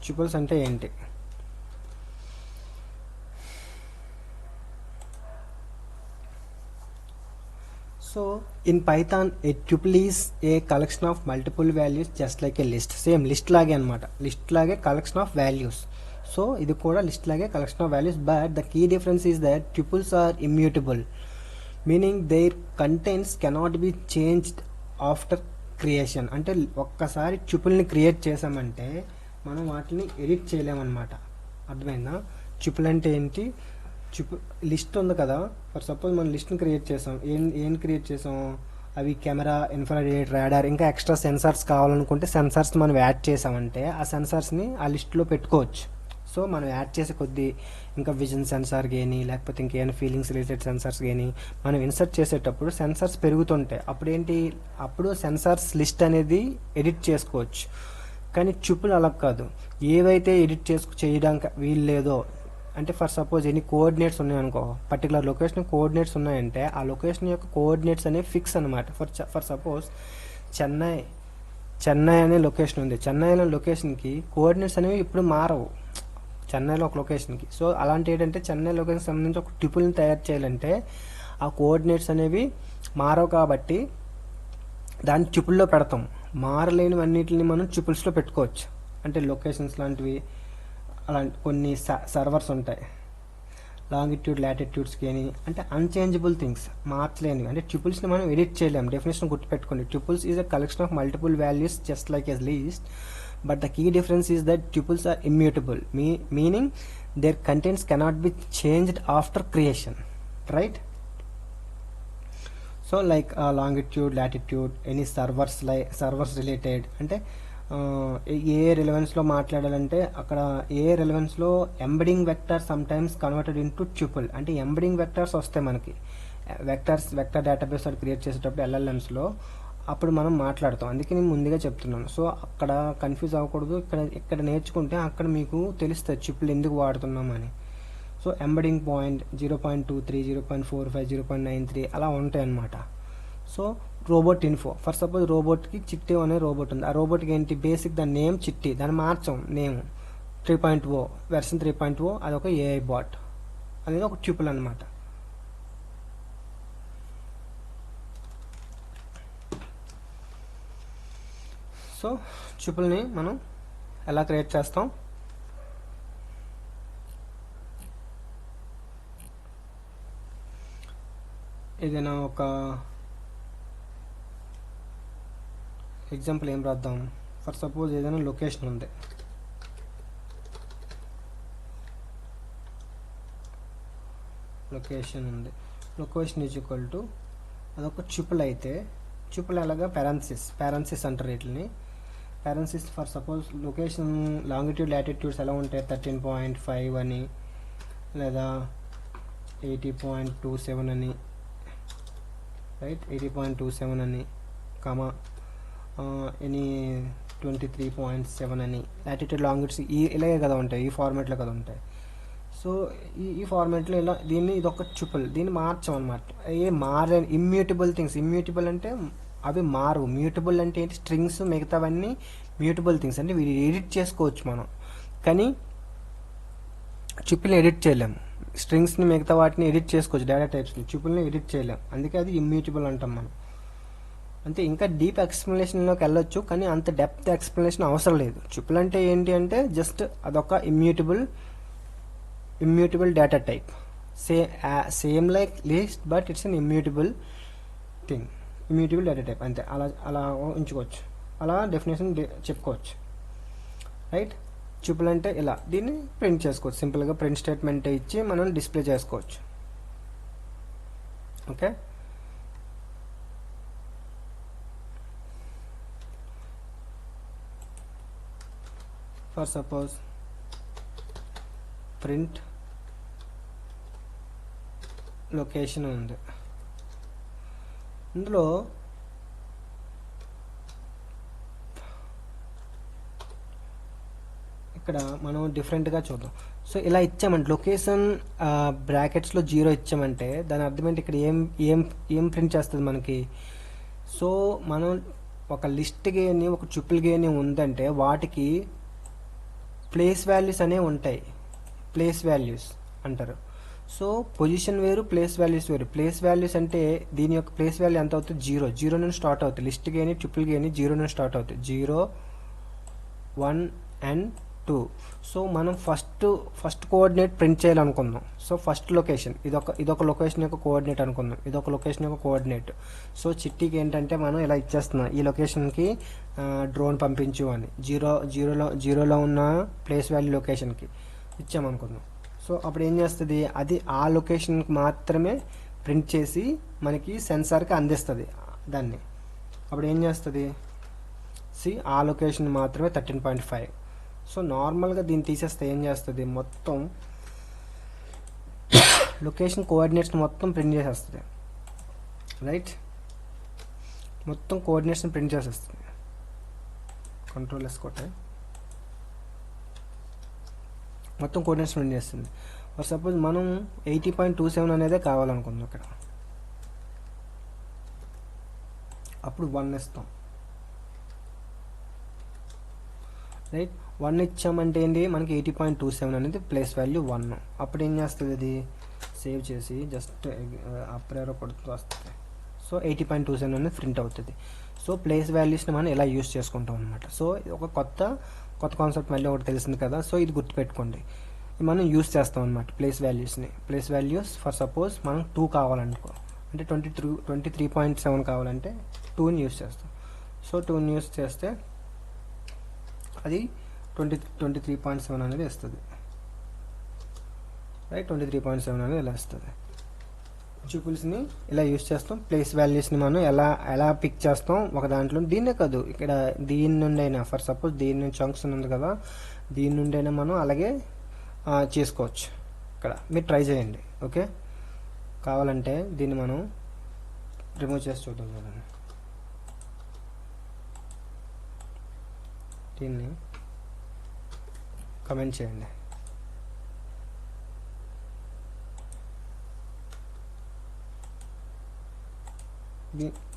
ట్యూపుల్స్ అంటే ఏంటి? So in Python a tuple is a collection of multiple values just like a list. Same list లాగే అనమాట, లిస్ట్ లాగే collection of values. సో ఇది కూడా లిస్ట్ లాగే collection of values, but the key difference is that tuples are immutable, meaning their contents cannot be changed after creation. అంటే ఒక్కసారి ట్యూపుల్ని create చేసామంటే మనం వాటిని ఎడిట్ చేయలేమన్నమాట. అర్థమైందా? ట్యూపుల్ అంటే ఏంటి? లిస్ట్ ఉంది కదా, ఫర్ సపోజ్ మనం లిస్ట్ని క్రియేట్ చేసాం, ఏం క్రియేట్ చేసాం, అవి కెమెరా, ఇన్ఫ్రారెడ్, రాడార్, ఇంకా ఎక్స్ట్రా సెన్సార్స్ కావాలనుకుంటే సెన్సార్స్ మనం యాడ్ చేసామంటే ఆ సెన్సార్స్ని ఆ లిస్ట్లో పెట్టుకోవచ్చు. సో మనం యాడ్ చేసే కొద్దీ ఇంకా విజన్ సెన్సార్ కానీ లేకపోతే ఇంకేమైనా ఫీలింగ్స్ రిలేటెడ్ సెన్సార్స్ కానీ మనం ఇన్సర్ట్ చేసేటప్పుడు సెన్సార్స్ పెరుగుతుంటాయి. అప్పుడు సెన్సార్స్ లిస్ట్ అనేది ఎడిట్ చేసుకోవచ్చు. కానీ ట్యూపుల్ అలా కాదు, ఏవైతే ఎడిట్ చేయడానికి వీలు లేదో, అంటే ఫర్ సపోజ్ ఎన్ని కోఆర్డినేట్స్ ఉన్నాయనుకో, పర్టికులర్ లొకేషన్ కోఆర్డినేట్స్ ఉన్నాయంటే ఆ లొకేషన్ యొక్క కోఆర్డినేట్స్ అనేవి ఫిక్స్ అనమాట. ఫర్ సపోజ్ చెన్నై అనే లొకేషన్ ఉంది, చెన్నై అనే లొకేషన్కి కోఆర్డినేట్స్ అనేవి ఇప్పుడు మారవు, చెన్నైలో ఒక లొకేషన్కి. సో అలాంటి ఏంటంటే చెన్నై లొకేషన్ సంబంధించి ఒక ట్యూపుల్ని తయారు చేయాలంటే ఆ కోఆర్డినేట్స్ అనేవి మారవు, కాబట్టి దాన్ని ట్యూపుల్లో పెడతాం. మారలేనివన్నిటిని మనం ట్యూపుల్స్లో పెట్టుకోవచ్చు. అంటే లొకేషన్స్ లాంటివి, అలాంటి కొన్ని సర్వర్స్ ఉంటాయి, లాంగిట్యూడ్ లాటిట్యూడ్స్ కానీ, అంటే అన్చేంజబుల్ థింగ్స్, మార్చలేనివి. అంటే ట్యూపుల్స్ని మనం ఎడిట్ చేయలేం. డెఫినేషన్ గుర్తుపెట్టుకోండి, tuples is a collection of multiple values just like a list, but the key difference is that tuples are immutable, meaning their contents cannot be changed after creation, right? So like longitude, latitude, any servers related, అంటే ఏ రిలవెన్స్లో మాట్లాడాలంటే అక్కడ ఏ రిలవెన్స్లో embedding vector sometimes converted into tuple, అంటే embedding vectors వస్తాయి మనకి, వెక్టర్ డేటాబేస్ అది క్రియేట్ చేసేటప్పుడు ఎల్ఎల్ఎమ్స్లో, అప్పుడు మనం మాట్లాడతాం. అందుకే నేను ముందుగా చెప్తున్నాను. సో అక్కడ కన్ఫ్యూజ్ అవ్వకూడదు, ఇక్కడ నేర్చుకుంటే అక్కడ మీకు తెలుస్తుంది ట్యూపుల్ ఎందుకు వాడుతున్నామని. సో ఎంబెడింగ్ పాయింట్ 0.23, 0.45, 0.93 అలా ఉంటాయి అన్నమాట. So robot info, for suppose రోబోట్కి చిట్టి అనే రోబోట్ ఉంది, ఆ రోబోట్కి ఏంటి బేసిక్ దాని నేమ్ చిట్టి, దాన్ని మార్చాం నేమ్ 3.0 వెర్షన్ 3.0, అదొక ఏఐ బాట్ అనేది ఒక ట్యూపుల్ అనమాట. సో ట్యూపుల్ని మనం ఎలా క్రియేట్ చేస్తాం? ఏదైనా ఒక ఎగ్జాంపుల్ ఏం రాద్దాం, ఫర్ సపోజ్ ఏదైనా లొకేషన్ ఉంది, లొకేషన్ ఈజ్ ఈక్వల్ టు అదొక ట్యూపుల్ అయితే, ట్యూపుల్ అలాగా పారెన్సిస్ అంటారు వీటిని. Parenthesis for suppose location longitude latitudes ఎలా ఉంటాయి, 13.5 అని, లేదా 80.27 అని, రైట్, 80.27 అని, కామా ఎనీ 23.7 అని, లాటిట్యూడ్ లాంగిట్యూడ్స్ ఇలాగే కదా ఉంటాయి, ఈ ఫార్మాట్లో కదా ఉంటాయి. సో ఈ ఫార్మాట్లో ఇలా ఇదొక ట్యూపుల్, దీన్ని మార్చాం అనమాట. ఇమ్యూటబుల్ థింగ్స్, ఇమ్యూటబుల్ అంటే అవి మారు, మ్యూటబుల్ అంటే ఏంటి, స్ట్రింగ్స్ మిగతావన్నీ మ్యూటబుల్ థింగ్స్, అంటే వీళ్ళు ఎడిట్ చేసుకోవచ్చు మనం, కానీ ట్యూపుల్ని ఎడిట్ చేయలేము. స్ట్రింగ్స్ని మిగతా వాటిని ఎడిట్ చేసుకోవచ్చు, డేటా టైప్స్ని, ట్యూపుల్ని ఎడిట్ చేయలేము, అందుకే అది ఇమ్యూటబుల్ అంటాం మనం, అంటే ఇంకా డీప్ ఎక్స్ప్లెనేషన్లోకి వెళ్ళొచ్చు, కానీ అంత డెప్త్ ఎక్స్ప్లెనేషన్ అవసరం లేదు. ట్యుపుల్ అంటే ఏంటి అంటే జస్ట్ అదొక immutable data type, same like list but it's an immutable thing, immutable data type అంతే. అలా ఉంచుకోవచ్చు, అలా డెఫినేషన్ చెప్పుకోవచ్చు, రైట్. ట్యుపుల్ అంటే ఇలా దీన్ని ప్రింట్ చేసుకోవచ్చు, సింపుల్గా ప్రింట్ స్టేట్మెంట్ ఇచ్చి మనం డిస్ప్లే చేసుకోవచ్చు. Okay, for suppose print location ఉంది, ఇందులో ఇక్కడ మనం డిఫరెంట్గా చూద్దాం. సో ఇలా ఇచ్చామంటే లొకేషన్ బ్రాకెట్స్లో 0 ఇచ్చామంటే దాని అర్థం ఏంటి, ఇక్కడ ఏం ఏం ఏం ప్రింట్ చేస్తుంది మనకి. సో మనం ఒక లిస్ట్ గేని ఒక ట్యుపుల్ గేని ఉందంటే వాటికి ప్లేస్ వాల్యూస్ అనేవి ఉంటాయి, ప్లేస్ వాల్యూస్ అంటారు. సో పొజిషన్ వేరు, ప్లేస్ వాల్యూస్ వేరు. ప్లేస్ వాల్యూస్ అంటే దీని యొక్క ప్లేస్ వాల్యూ ఎంత అవుతుంది, 0 నుంచి స్టార్ట్ అవుతుంది. లిస్ట్ గేని ట్రిపుల్ గేని 0 నుంచి స్టార్ట్ అవుతుంది, 0 1 and 2. సో మనం ఫస్ట్ కోఆర్డినేట్ ప్రింట్ చేయాలనుకుందాం. సో ఫస్ట్ లొకేషన్ ఇదొక లొకేషన్ యొక్క కోఆర్డినేట్ అనుకుందాం, ఇదొక లొకేషన్ యొక్క కోఆర్డినేట్. సో చిట్టికి ఏంటంటే మనం ఇలా ఇచ్చేస్తున్నాం, ఈ లొకేషన్కి డ్రోన్ పంపించు అని, 0లో ఉన్న ప్లేస్ వాల్యూ లొకేషన్కి ఇచ్చామనుకుందాం. సో అప్పుడు ఏం చేస్తుంది, అది ఆ లొకేషన్కి మాత్రమే ప్రింట్ చేసి మనకి సెన్సార్కి అందిస్తుంది దాన్ని. అప్పుడు ఏం చేస్తుంది, ఆ లొకేషన్ మాత్రమే 13.5. సో నార్మల్గా దీన్ని తీసేస్తే ఏం చేస్తుంది, మొత్తం లొకేషన్ కోఆర్డినేట్స్ మొత్తం ప్రింట్ చేసేస్తుంది, రైట్. మొత్తం కోఆర్డినేట్స్ని ప్రింట్ చేసేస్తుంది. కంట్రోల్ వేసుకోటే మొత్తం కోఆర్డినేట్స్ ప్రింట్ చేస్తుంది. ఫర్ సపోజ్ మనం 80.27 అనేదే కావాలనుకుందాం అక్కడ, అప్పుడు 1 ఇస్తాం, రైట్. 1 ఇచ్చామంటే ఏంటి, మనకి 80.27 అనేది ప్లేస్ వాల్యూ 1. అప్పుడు ఏం చేస్తుంది, అది సేవ్ చేసి జస్ట్ అప్ ఏరో కొడుతూ వస్తుంది. సో 80.27 అనేది ప్రింట్ అవుతుంది. సో ప్లేస్ వాల్యూస్ని మనం ఇలా యూస్ చేసుకుంటాం అనమాట. సో ఒక కొత్త కాన్సెప్ట్ మళ్ళీ ఒకటి తెలిసింది కదా. సో ఇది గుర్తుపెట్టుకోండి, మనం యూస్ చేస్తాం అనమాట ప్లేస్ వాల్యూస్ని. ప్లేస్ వాల్యూస్ ఫర్ సపోజ్ మనం 2 కావాలనుకో, అంటే 23.7 కావాలంటే 2ని యూస్ చేస్తాం. సో 2ని యూస్ చేస్తే అది 23.7 అనేది వస్తుంది, రైట్. 23.7 అనేది ఇలా వస్తుంది. ట్యుపుల్స్ని ఇలా యూస్ చేస్తాం. ప్లేస్ వాల్యూస్ని మనం ఎలా పిక్ చేస్తాం ఒక దాంట్లో. దీన్నే కాదు, ఇక్కడ దీని నుండి అయినా, ఫర్ సపోజ్ దీని నుంచి చంక్స్ ఉంది కదా, దీని నుండి అయినా మనం అలాగే చేసుకోవచ్చు. ఇక్కడ మీరు ట్రై చేయండి, ఓకే. కావాలంటే దీన్ని మనం రిమూవ్ చేసి చూద్దాం కదండి. దీన్ని కమెంట్ చేయండి.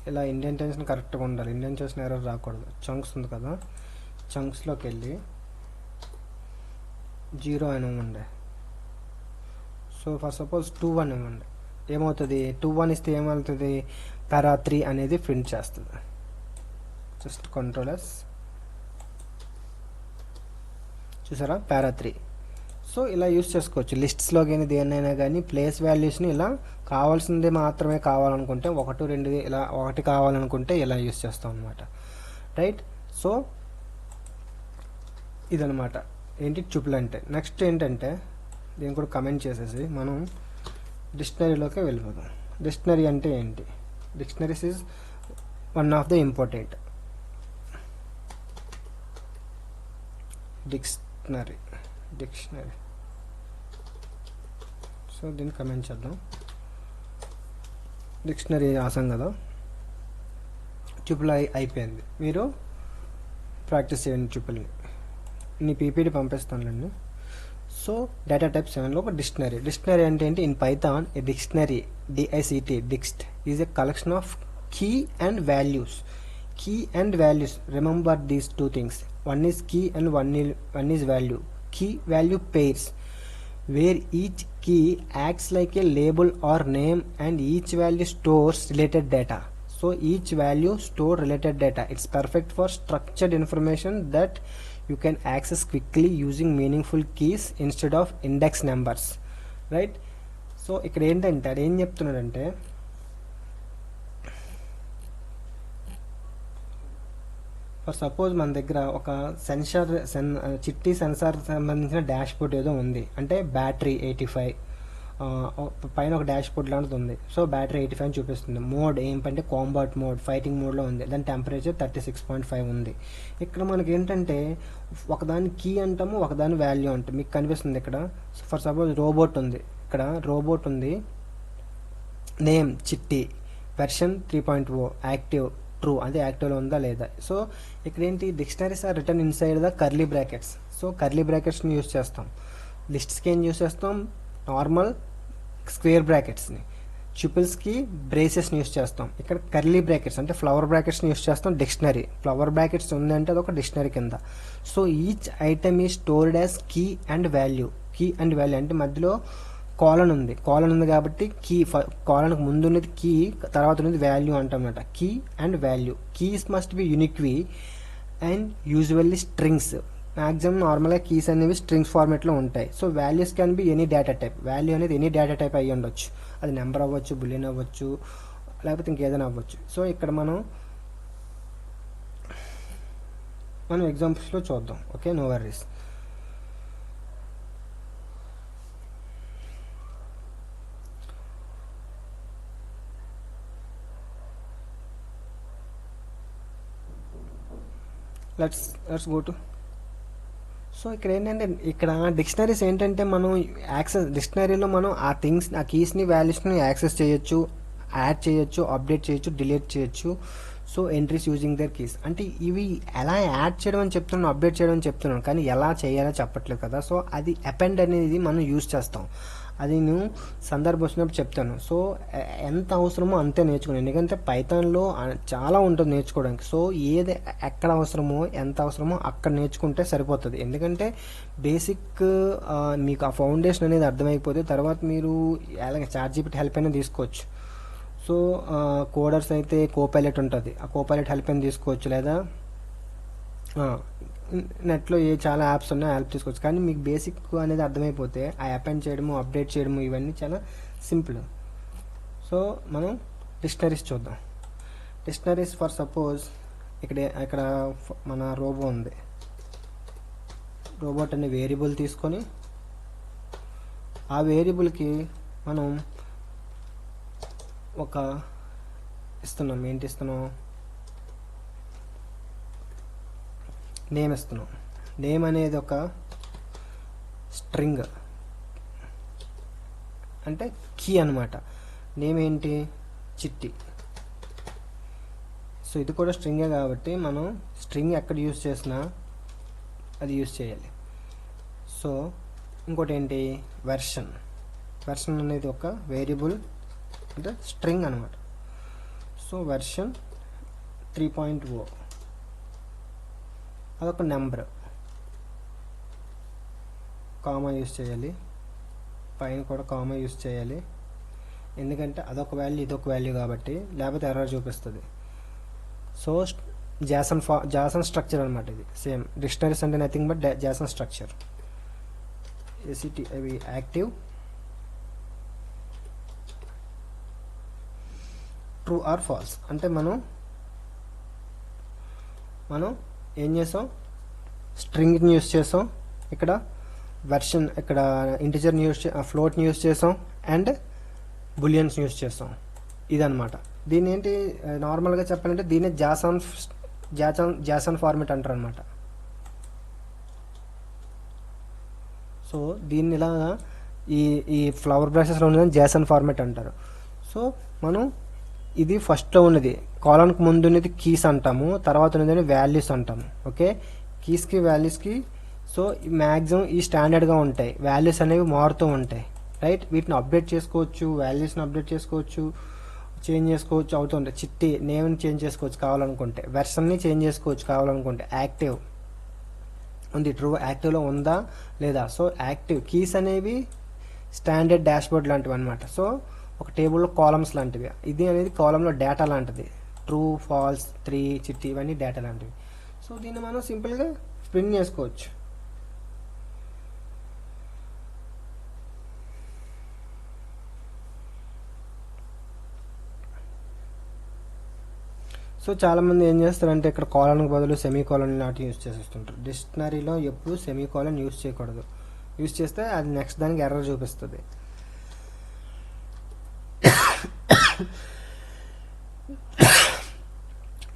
ఇలా ఇండెంటేషన్ కరెక్ట్గా ఉండాలి, ఇండెంటేషన్ ఎర్రర్ రాకూడదు. చంక్స్ ఉంది కదా, చంక్స్లోకి వెళ్ళి 0 అని ఇవ్వండి. సో ఫర్ సపోజ్ 2-1 ఇవ్వండి. ఏమవుతుంది, 2-1 ఇస్తే ఏమవుతుంది, పారా 3 అనేది ప్రింట్ చేస్తుంది. జస్ట్ కంట్రోల్ ఎస్, చూసారా, పారా 3. సో ఇలా యూస్ చేసుకోవచ్చు లిస్ట్స్లో కానీ దేన్నైనా కానీ. ప్లేస్ వాల్యూస్ని ఇలా కావాల్సింది మాత్రమే కావాలనుకుంటే 1, 2 ఇలా 1 కావాలనుకుంటే ఇలా యూస్ చేస్తాం అనమాట, రైట్. సో ఇదనమాట ఏంటి ట్యుపుల్ అంటే. నెక్స్ట్ ఏంటంటే దీన్ని కూడా కమెంట్ చేసేసి మనం డిక్షనరీలోకి వెళ్ళిపోదాం. డిక్షనరీ అంటే ఏంటి, dictionaries is one of the important. Dictionary so దీన్ని కమెంట్ చేద్దాం. డిక్షనరీ రాసాం కదా, ట్యుపుల్ అయిపోయింది. మీరు ప్రాక్టీస్ చేయండి ట్యుపుల్ని. నీ పీపీటీ పంపిస్తానులేండి. సో డేటా టైప్ 7లో ఒక డిక్షనరీ అంటే ఏంటి, in Python a dictionary DICT dict is a collection of key and values. Key and values, remember these two things. One is key and one is value. Key value pairs, where each key acts like a label or name and each value stores related data. So each value store related data. It's perfect for structured information that you can access quickly using meaningful keys instead of index numbers, right. So ఇక్కడ ఏంటంటే అది ఏం చెప్తున్నాడంటే for suppose మన దగ్గర ఒక చిట్టి censor సంబంధించిన డాష్ బోర్డ్ ఏదో ఉంది. అంటే బ్యాటరీ 85 పైన ఒక డాష్ బోర్డ్ లాంటిది ఉంది. సో బ్యాటరీ 85 అని చూపిస్తుంది. మోడ్ ఏంటంటే కాంబాట్ మోడ్, ఫైటింగ్ మోడ్లో ఉంది. దాని టెంపరేచర్ 36.5 ఉంది. ఇక్కడ మనకి ఏంటంటే ఒకదాని కీ అంటాము, ఒకదాని వాల్యూ అంటాం. మీకు కనిపిస్తుంది ఇక్కడ. ఫర్ సపోజ్ రోబోట్ ఉంది, ఇక్కడ రోబోట్ ఉంది, నేమ్ చిట్టి, వెర్షన్ 3.0, యాక్టివ్ ట్రూ, అంటే యాక్టివ్లో ఉందా లేదా. సో ఇక్కడ ఏంటి, dictionaries are written inside the curly brackets. So curly బ్రాకెట్స్ని యూస్ చేస్తాం. లిస్ట్స్కి ఏం యూస్ చేస్తాం, నార్మల్ స్క్వేర్ బ్రాకెట్స్ని. ట్యూపుల్స్కి బ్రేసెస్ని యూస్ చేస్తాం. ఇక్కడ కర్లీ బ్రాకెట్స్ అంటే ఫ్లవర్ బ్రాకెట్స్ని యూస్ చేస్తాం. డిక్షనరీ ఫ్లవర్ బ్రాకెట్స్ ఉందంటే అదొక డిక్షనరీ కింద. So each item is stored as key and value. Key and value అంటే మధ్యలో కాలన్ ఉంది. కాలన్ ఉంది కాబట్టి కీ, కాలన్కి ముందు ఉన్నది కీ, తర్వాత ఉన్నది వాల్యూ అంటామన్నమాట. Key and value. Keys must be unique and usually strings. Maximum నార్మల్గా కీస్ అనేవి స్ట్రింగ్స్ ఫార్మేట్లో ఉంటాయి. So values can be any data type. Value అనేది ఎనీ డేటా టైప్ అయ్యి ఉండొచ్చు. అది నెంబర్ అవ్వచ్చు, బులియన్ అవ్వచ్చు, లేకపోతే ఇంకేదైనా అవ్వచ్చు. సో ఇక్కడ మనం ఎగ్జాంపుల్స్లో చూద్దాం. Okay, no worries. Let's go to. So ఇక్కడ ఏంటంటే ఇక్కడ డిక్షనరీస్ ఏంటంటే మనం యాక్సెస్, డిక్షనరీలో మనం ఆ కీస్ని వాల్యూస్ని యాక్సెస్ చేయొచ్చు, యాడ్ చేయొచ్చు, అప్డేట్ చేయొచ్చు, డిలీట్ చేయొచ్చు. So entries using their keys. అంటే ఇవి ఎలా యాడ్ చేయడం అని చెప్తున్నాను, అప్డేట్ చేయడం అని చెప్తున్నాను, కానీ ఎలా చేయాలో చెప్పట్లేదు కదా. సో అది అపెండ్ అనేది మనం యూజ్ చేస్తాం. అది నేను సందర్భం వచ్చినప్పుడు చెప్తాను. సో ఎంత అవసరమో అంతే నేర్చుకున్నాను. ఎందుకంటే పైథాన్లో చాలా ఉంటుంది నేర్చుకోవడానికి. సో ఏది ఎక్కడ అవసరమో, ఎంత అవసరమో అక్కడ నేర్చుకుంటే సరిపోతుంది. ఎందుకంటే బేసిక్ మీకు ఆ ఫౌండేషన్ అనేది అర్థమైపోతే తర్వాత మీరు అలాగే చాట్‌జీపీటీ హెల్ప్ అయినా తీసుకోవచ్చు. సో కోడర్స్ అయితే కోపైలట్ ఉంటుంది, ఆ కోపైలట్ హెల్ప్ అయినా తీసుకోవచ్చు. లేదా నెట్లో చాలా యాప్స్ ఉన్నాయి, యాప్ తీసుకోవచ్చు. కానీ మీకు బేసిక్ అనేది అర్థమైపోతే ఆ అపెండ్ చేయడము, అప్డేట్ చేయడము ఇవన్నీ చాలా సింపుల్. సో మనం డిక్షనరీస్ చూద్దాం. డిక్షనరీస్ ఫర్ సపోజ్ ఇక్కడ మన రోబో ఉంది. రోబోట్ అనే వేరియబుల్ తీసుకొని ఆ వేరియబుల్కి మనం ఒక ఇస్తున్నాం. ఏంటి ఇస్తున్నాం, నేమ్ ఇస్తున్నాం. నేమ్ అనేది ఒక స్ట్రింగ్ అంటే కీ అనమాట. నేమ్ ఏంటి, చిట్టి. సో ఇది కూడా స్ట్రింగే కాబట్టి మనం స్ట్రింగ్ ఎక్కడ యూజ్ చేసినా అది యూజ్ చేయాలి. సో ఇంకోటి ఏంటి, వెర్షన్. వెర్షన్ అనేది ఒక వేరియబుల్ అంటే స్ట్రింగ్ అనమాట. సో వెర్షన్ 3.0 అదొక నెంబర్. కామా యూజ్ చేయాలి, పైన కూడా కామా యూజ్ చేయాలి. ఎందుకంటే అదొక వాల్యూ ఇదొక వాల్యూ కాబట్టి, లేకపోతే ఎర్రర్ చూపిస్తుంది. సో జాసన్ స్ట్రక్చర్ అనమాట. ఇది సేమ్ డిక్షనరీస్ అంటే nothing but Jason structure. ACT అవి యాక్టివ్, ట్రూ ఆర్ ఫాల్స్. అంటే మనం ఏం చేసాం, స్ట్రింగ్ని యూస్ చేసాం, ఇక్కడ వెర్షన్, ఇక్కడ ఇంటిజర్ని యూస్ ఫ్లోట్ని యూస్ చేసాం, అండ్ బులియన్స్ యూస్ చేసాం. ఇదనమాట. దీన్ని ఏంటి నార్మల్గా చెప్పాలంటే దీన్ని జాసన్ ఫార్మెట్ అంటారు అనమాట. సో దీన్ని ఇలా ఈ ఫ్లవర్ బ్రషెస్లో ఉన్నది జాసన్ ఫార్మెట్ అంటారు. సో మనం ఇది ఫస్ట్లో ఉన్నది, కాలన్కి ముందు ఉన్నది కీస్ అంటాము, తర్వాత ఉన్నది వాల్యూస్ అంటాము. ఓకే, కీస్కి వాల్యూస్కి సో మ్యాక్సిమం ఈ స్టాండర్డ్గా ఉంటాయి. వాల్యూస్ అనేవి మారుతూ ఉంటాయి, రైట్. వీటిని అప్డేట్ చేసుకోవచ్చు, వాల్యూస్ని అప్డేట్ చేసుకోవచ్చు, చేంజ్ చేసుకోవచ్చు, అవుతుంటాయి. చిట్టి నేమ్ని చేంజ్ చేసుకోవచ్చు కావాలనుకుంటే, వెర్షన్ని చేంజ్ చేసుకోవచ్చు కావాలనుకుంటే. యాక్టివ్ ఉంది, ట్రూ యాక్టివ్లో ఉందా లేదా. సో యాక్టివ్ కీస్ అనేవి స్టాండర్డ్ డాష్బోర్డ్ లాంటివి అనమాట. సో ఒక టేబుల్లో కాలమ్స్ లాంటివి. ఇది అనేది కాలంలో డేటా లాంటిది. ట్రూ ఫాల్స్ 3 చిట్టి ఇవన్నీ డేటా లాంటివి. సో దీన్ని మనం సింపుల్గా ప్రింట్ చేసుకోవచ్చు. సో చాలామంది ఏం చేస్తారంటే ఇక్కడ కాలన్కి బదులు సెమీ కాలన్ నాటి యూజ్ చేసేస్తుంటారు. డిక్షనరీలో ఎప్పుడు సెమీ కాలన్ యూజ్ చేయకూడదు. యూజ్ చేస్తే అది నెక్స్ట్ దానికి ఎర్రర్ చూపిస్తుంది.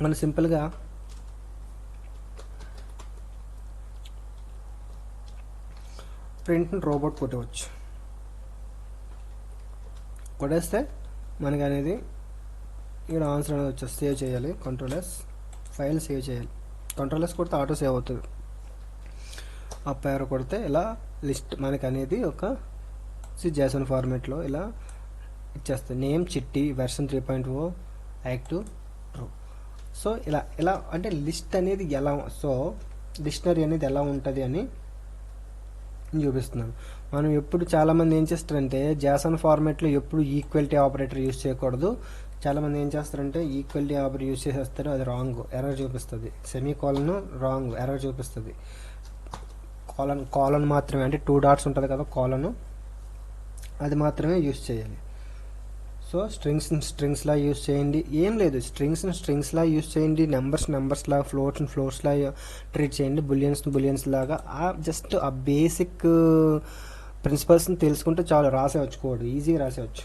మనం సింపుల్గా ప్రింట్ని రోబోట్ కొట్టవచ్చు. కొట్టేస్తే మనకి అనేది ఇక్కడ ఆన్సర్ అనేది వచ్చేసి సేవ్ చేయాలి. కంట్రోల్-S ఫైల్ సేవ్ చేయాలి. కంట్రోల్-S కొడితే ఆటో సేవ్ అవుతుంది. అప్ యారో కొడితే ఇలా లిస్ట్ మనకి అనేది ఒక JSON ఫార్మేట్లో ఇలా ఇచ్చేస్తుంది. నేమ్ చిట్టి వెర్షన్ 3.0 యాక్టివ్ ట్రూ. సో ఇలా ఇలా అంటే లిస్ట్ అనేది ఎలా, సో డిక్షనరీ అనేది ఎలా ఉంటుంది అని చూపిస్తున్నాను. మనం ఎప్పుడు చాలామంది ఏం చేస్తారంటే JSON ఫార్మేట్లో ఎప్పుడు ఈక్వాలిటీ ఆపరేటర్ యూజ్ చేయకూడదు. చాలామంది ఏం చేస్తారంటే ఈక్వాలిటీ ఆపరేటర్ యూజ్ చేసేస్తారు, అది రాంగ్ ఎర్రర్ చూపిస్తుంది. సెమీ కాలన్ రాంగ్ ఎర్రర్ చూపిస్తుంది. కాలన్ మాత్రమే, అంటే 2 డాట్స్ ఉంటుంది కదా కాలన్, అది మాత్రమే యూజ్ చేయాలి. సో స్ట్రింగ్స్లా యూజ్ చేయండి. ఏం లేదు, స్ట్రింగ్స్లా యూజ్ చేయండి. నెంబర్స్లా, ఫ్లోట్స్లా ట్రీట్ చేయండి. బులియన్స్ లాగా జస్ట్ ఆ బేసిక్ ప్రిన్సిపల్స్ని తెలుసుకుంటే చాలు, రాసేవచ్చు కోడ్, ఈజీగా రాసేవచ్చు.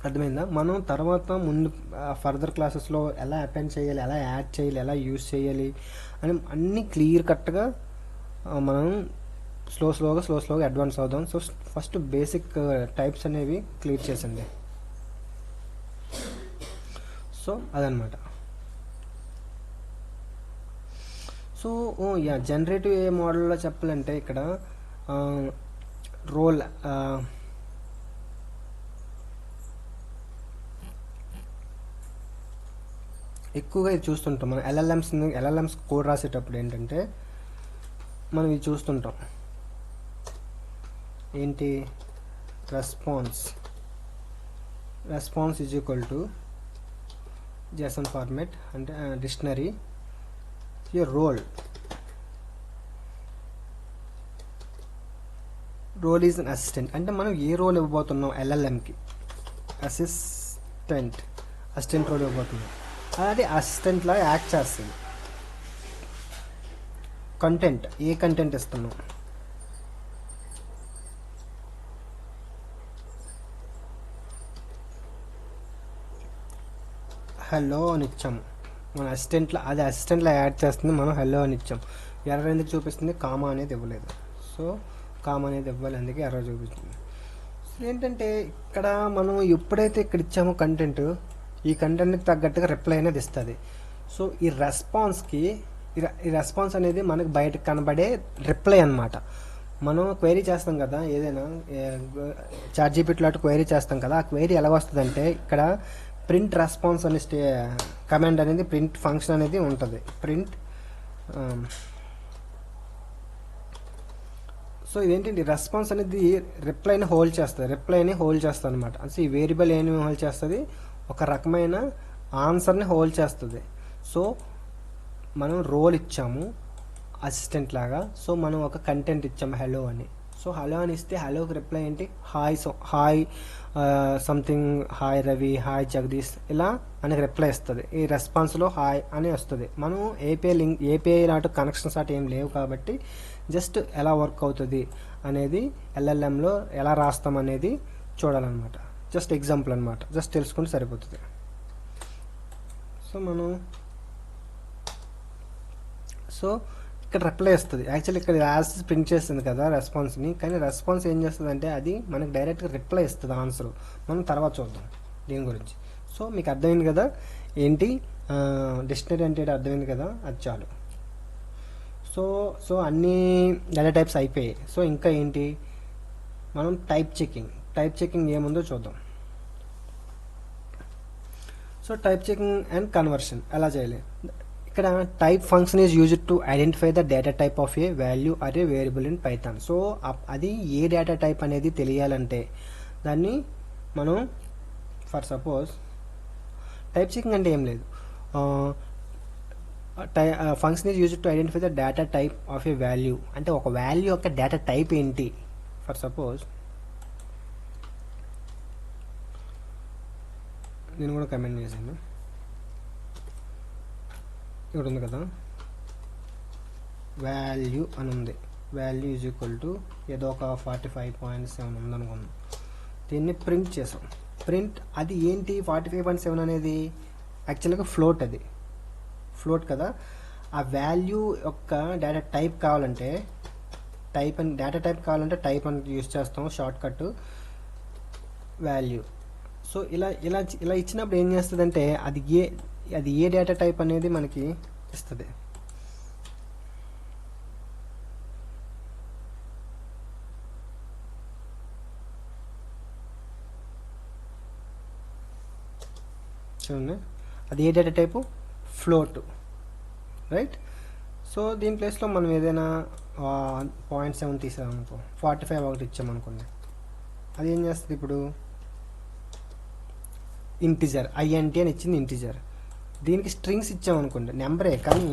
అర్థమైందా? మనం తర్వాత ముందు ఫర్దర్ క్లాసెస్లో ఎలా అపెండ్ చేయాలి, ఎలా యాడ్ చేయాలి, ఎలా యూజ్ చేయాలి అని అన్నీ క్లియర్ కట్గా మనం స్లోగా అడ్వాన్స్ అవుదాం. సో ఫస్ట్ బేసిక్ టైప్స్ అనేవి క్లియర్ చేసండి. సో అదనమాట. సో జనరేటివ్ ఏ మోడల్లో చెప్పాలంటే ఇక్కడ రోల్ ఎక్కువగా ఇది చూస్తుంటాం మనం. ఎల్ఎల్ఎంస్ కోడ్ రాసేటప్పుడు ఏంటంటే మనం ఇది చూస్తుంటాం. ఏంటి? Response is equal to JSON format, అంటే dictionary role is an assistant. అంటే మనం ఏ రోల్ ఇవ్వబోతున్నాం ఎల్ఎల్ఎంకి? అసిస్టెంట్ రోల్ ఇవ్వబోతున్నాం. అది అసిస్టెంట్ లాగా యాక్ట్ చేస్తుంది. కంటెంట్, ఏ కంటెంట్ ఇస్తున్నాం? హలో అని ఇచ్చాము. మన అది అసిస్టెంట్లో యాడ్ చేస్తుంది, మనం హలో అని ఇచ్చాం. ఎర్రర్ ఎందుకు చూపిస్తుంది? కామా అనేది ఇవ్వలేదు. సో కామా అనేది ఇవ్వాలి, అందుకే ఎర్రర్ చూపిస్తుంది. ఏంటంటే ఇక్కడ మనం ఎప్పుడైతే ఇక్కడ ఇచ్చామో కంటెంట్, ఈ కంటెంట్కి తగ్గట్టుగా రిప్లై అనేది ఇస్తుంది. సో ఈ రెస్పాన్స్ అనేది మనకు బయటకు కనబడే రిప్లై అన్నమాట. మనం క్వైరీ చేస్తాం కదా, ఏదైనా ChatGPT క్వైరీ చేస్తాం కదా, ఆ క్వైరీ ఎలా వస్తుందంటే ఇక్కడ ప్రింట్ రెస్పాన్స్ అనే కమాండ్ అనేది, ప్రింట్ ఫంక్షన్ అనేది ఉంటుంది. సో ఇదేంటంటే రెస్పాన్స్ అనేది రిప్లైని హోల్డ్ చేస్తుంది అనమాట. అంటే ఈ వేరియబుల్ ఏమి హోల్డ్ చేస్తుంది? ఒక రకమైన ఆన్సర్ని హోల్డ్ చేస్తుంది. సో మనం రోల్ ఇచ్చాము అసిస్టెంట్ లాగా. సో మనం ఒక కంటెంట్ ఇచ్చాము హలో అని. సో హలో అని ఇస్తే హలోకి రిప్లై ఏంటి? Hi something, hi Ravi, hi Jagadish, ఇలా మనకి రిప్లై ఇస్తుంది. ఈ రెస్పాన్స్లో హాయ్ అని వస్తుంది. మనం ఏపీఐ నాటు కనెక్షన్స్ అటు ఏం లేవు కాబట్టి జస్ట్ ఎలా వర్క్ అవుతుంది అనేది ఎల్ఎల్ఎంలో ఎలా రాస్తాం అనేది చూడాలన్నమాట. జస్ట్ ఎగ్జాంపుల్ అనమాట, జస్ట్ తెలుసుకుంటే సరిపోతుంది. సో ఇక్కడ రిప్లై వస్తుంది. యాక్చువల్లీ ఇక్కడ యాజ్ ప్రింట్ చేస్తుంది కదా రెస్పాన్స్ని, కానీ రెస్పాన్స్ ఏం చేస్తుంది అంటే అది మనకి డైరెక్ట్గా రిప్లై ఇస్తుంది ఆన్సర్. మనం తర్వాత చూద్దాం దీని గురించి. సో మీకు అర్థమైంది కదా ఏంటి డిక్షనరీ అంటే అర్థమైంది కదా, అది చాలు. సో అన్ని డేటా టైప్స్ అయిపోయాయి. సో ఇంకా ఏంటి, మనం టైప్ చెకింగ్ ఏముందో చూద్దాం. So type checking and conversion ఎలా చేయాలి? ఇక్కడ type function is used to identify the data type of a value or a variable in Python. So అది ఏ డేటా టైప్ అనేది తెలియాలంటే దాన్ని మనం ఫర్ సపోజ్ టైప్ చెకింగ్ అంటే ఏం లేదు, function is used to identify the data type of a value. అంటే ఒక వాల్యూ యొక్క డేటా టైప్ ఏంటి. ఫర్ సపోజ్ నేను కూడా కమెంట్ చేశాను, ఇక్కడ ఉంది కదా వాల్యూ అని ఉంది, వాల్యూ ఈజ్ ఈక్వల్ టు ఏదో ఒక 45.7 ఉందనుకున్నాం, దీన్ని ప్రింట్ చేసాం. ప్రింట్ అది ఏంటి 45.7 అనేది యాక్చువల్గా ఫ్లోట్, అది ఫ్లోట్ కదా. ఆ వాల్యూ యొక్క డేటా టైప్ కావాలంటే డేటా టైప్ కావాలంటే టైప్ అని యూజ్ చేస్తాం, షార్ట్ కట్ వాల్యూ. సో ఇలా ఇలా ఇలా ఇచ్చినప్పుడు ఏం చేస్తుందంటే అది ఏ డేటా టైప్ అనేది మనకి ఇస్తుంది. చూడండి, అది ఏ data type, float, right. So దీని ప్లేస్లో మనం ఏదైనా 0.7 తీసామనుకో, 45 ఒకటి ఇచ్చామనుకోండి, అది ఏం చేస్తుంది ఇప్పుడు, ఇంటిజర్ ఐఎన్టీ అని ఇచ్చింది ఇంటిజర్. దీనికి స్ట్రింగ్స్ ఇచ్చామనుకోండి, నెంబరే కానీ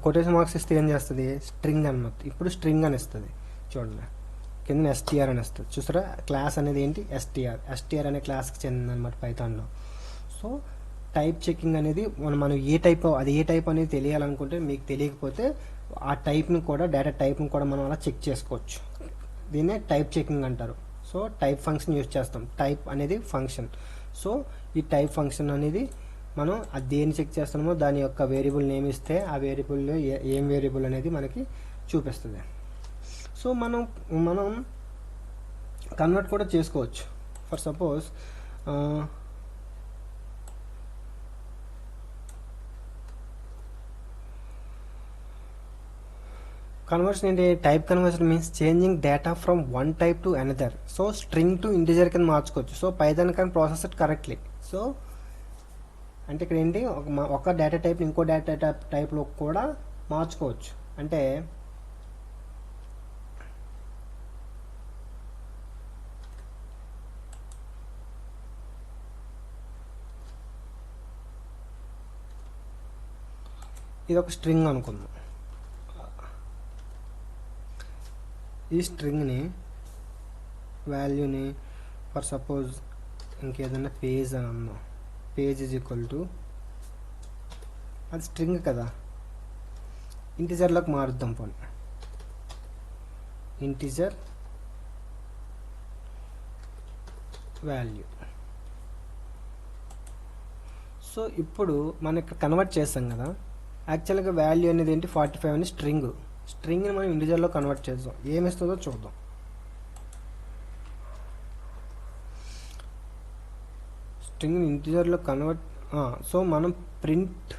కొటేషన్ మార్క్స్ ఇస్తే ఏం చేస్తుంది, స్ట్రింగ్ అనమాట. ఇప్పుడు స్ట్రింగ్ అని ఇస్తుంది, చూడండి కింద ఎస్టీఆర్ అని వస్తుంది. చూసారా, క్లాస్ అనేది ఏంటి, ఎస్టీఆర్ అనే క్లాస్కి చెందిందనమాట పైథాన్లో. సో టైప్ చెకింగ్ అనేది మనం ఏ టైప్, అది ఏ టైప్ అనేది తెలియాలనుకుంటే, మీకు తెలియకపోతే ఆ టైప్ని కూడా, డేటా టైప్ని కూడా మనం అలా చెక్ చేసుకోవచ్చు. దీన్నే టైప్ చెకింగ్ అంటారు. సో టైప్ ఫంక్షన్ యూజ్ చేస్తాం, టైప్ అనేది ఫంక్షన్. సో ఈ టైప్ ఫంక్షన్ అనేది మనం అది దేన్ని చెక్ చేస్తున్నామో దాని యొక్క వేరియబుల్ నేమ్ ఇస్తే ఆ వేరియబుల్లో ఏం వేరియబుల్ అనేది మనకి చూపిస్తుంది. సో మనం కన్వర్ట్ కూడా చేసుకోవచ్చు. ఫర్ సపోజ్ కన్వర్షన్ ఏంటి, type conversion means changing data from one type to another. So string to integer కింద మార్చుకోవచ్చు. So Python can process it correctly. So అంటే ఇక్కడ ఏంటి, ఒక డేటా టైప్ ఇంకో డేటా టైప్లో కూడా మార్చుకోవచ్చు. అంటే ఇది ఒక స్ట్రింగ్ అనుకుందాం. ఈ స్ట్రింగ్ని వాల్యూని ఫర్ సపోజ్ ఇంకేదైనా పేజ్ అని అన్నాం, పేజ్ ఈజ్ ఈక్వల్ టు, అది స్ట్రింగ్ కదా, ఇంటిజర్లోకి మారుద్దాం. పోనీ ఇంటిజర్ వాల్యూ. సో ఇప్పుడు మనం ఇక్కడ కన్వర్ట్ చేస్తాం కదా, యాక్చువల్గా వాల్యూ అనేది ఏంటి 45 అని స్ట్రింగ్ని మనం ఇంటిజర్లో కన్వర్ట్ చేద్దాం, ఏమిస్తుందో చూద్దాం. స్ట్రింగ్ని ఇంటిజర్లో కన్వర్ట్, సో మనం ప్రింట్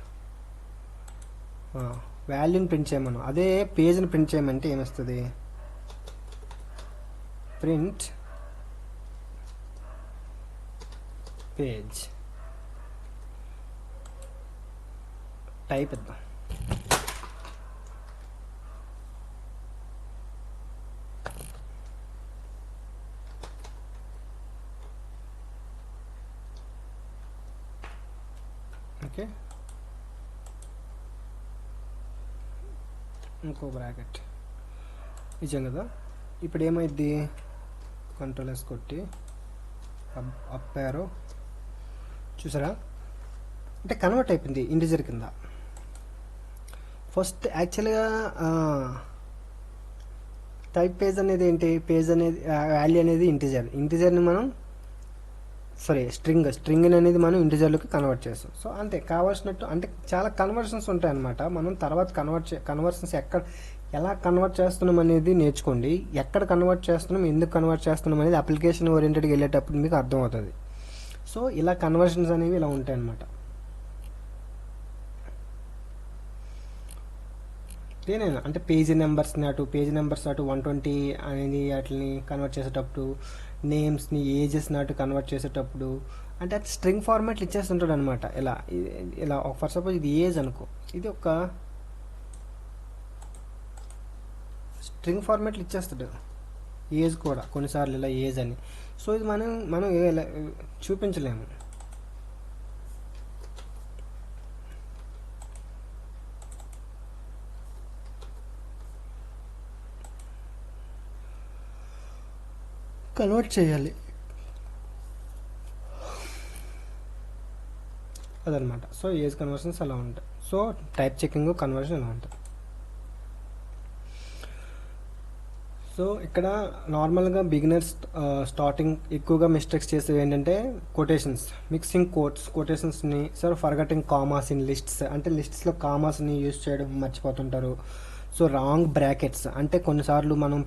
వాల్యూని ప్రింట్ చేయమన్నాం, అదే పేజ్ని ప్రింట్ చేయమంటే ఏమొస్తుంది, ప్రింట్ పేజ్. టైప్ ఇద్దాం. ఓకే, ఇంకో బ్రాకెట్ ఇచ్చాం కదా. ఇప్పుడు ఏమైంది, కంట్రోల్ ఎస్ కొట్టి అప్ యారో, చూసారా, అంటే కన్వర్ట్ అయిపోయింది ఇంటిజర్ కింద. ఫస్ట్ యాక్చువల్గా టైప్ పేజ్ అనేది ఏంటి, పేజ్ అనేది వాల్యూ అనేది ఇంటిజర్ని మనం స్ట్రింగ్ అనేది మనం ఇంటిజర్లోకి కన్వర్ట్ చేస్తాం. సో అంతే, కావాల్సినట్టు. అంటే చాలా కన్వర్షన్స్ ఉంటాయి అన్నమాట. మనం తర్వాత కన్వర్షన్స్ ఎలా కన్వర్ట్ చేస్తున్నాం అనేది నేర్చుకోండి. ఎక్కడ కన్వర్ట్ చేస్తున్నాం, ఎందుకు కన్వర్ట్ చేస్తున్నాం అనేది అప్లికేషన్ ఓరియంటెడ్గా వెళ్ళేటప్పుడు మీకు అర్థమవుతుంది. సో ఇలా కన్వర్షన్స్ అనేవి ఇలా ఉంటాయి అన్నమాట. దేనైనా అంటే పేజ్ నెంబర్స్ అటు 120 అనేది వాటిని కన్వర్ట్ చేసేటప్పుడు, నేమ్స్ని ఏజెస్ని అటు కన్వర్ట్ చేసేటప్పుడు, అంటే అది స్ట్రింగ్ ఫార్మాట్లు ఇచ్చేస్తుంటాడు అనమాట. ఇలా ఫర్ సపోజ్ ఇది ఏజ్ అనుకో, ఇది ఒక స్ట్రింగ్ ఫార్మాట్లు ఇచ్చేస్తాడు. ఏజ్ కూడా కొన్నిసార్లు ఇలా ఏజ్ అని. సో ఇది మనం చూపించలేము. కన్వర్ట్ చేయాలి అదనమాట. సో ఏజ్ కన్వర్షన్స్ అలా ఉంటాయి. సో టైప్ చెకింగ్ కన్వర్షన్ అలా ఉంటుంది. సో ఇక్కడ నార్మల్గా బిగినర్స్ స్టార్టింగ్ ఎక్కువగా మిస్టేక్స్ చేసేవి ఏంటంటే కొటేషన్స్, మిక్సింగ్ కొటేషన్స్ని, సార్ ఫర్గటింగ్ కామాస్ ఇన్ లిస్ట్స్, అంటే లిస్ట్స్లో కామాస్ని యూజ్ చేయడం మర్చిపోతుంటారు. సో రాంగ్ బ్రాకెట్స్, అంటే కొన్నిసార్లు మనం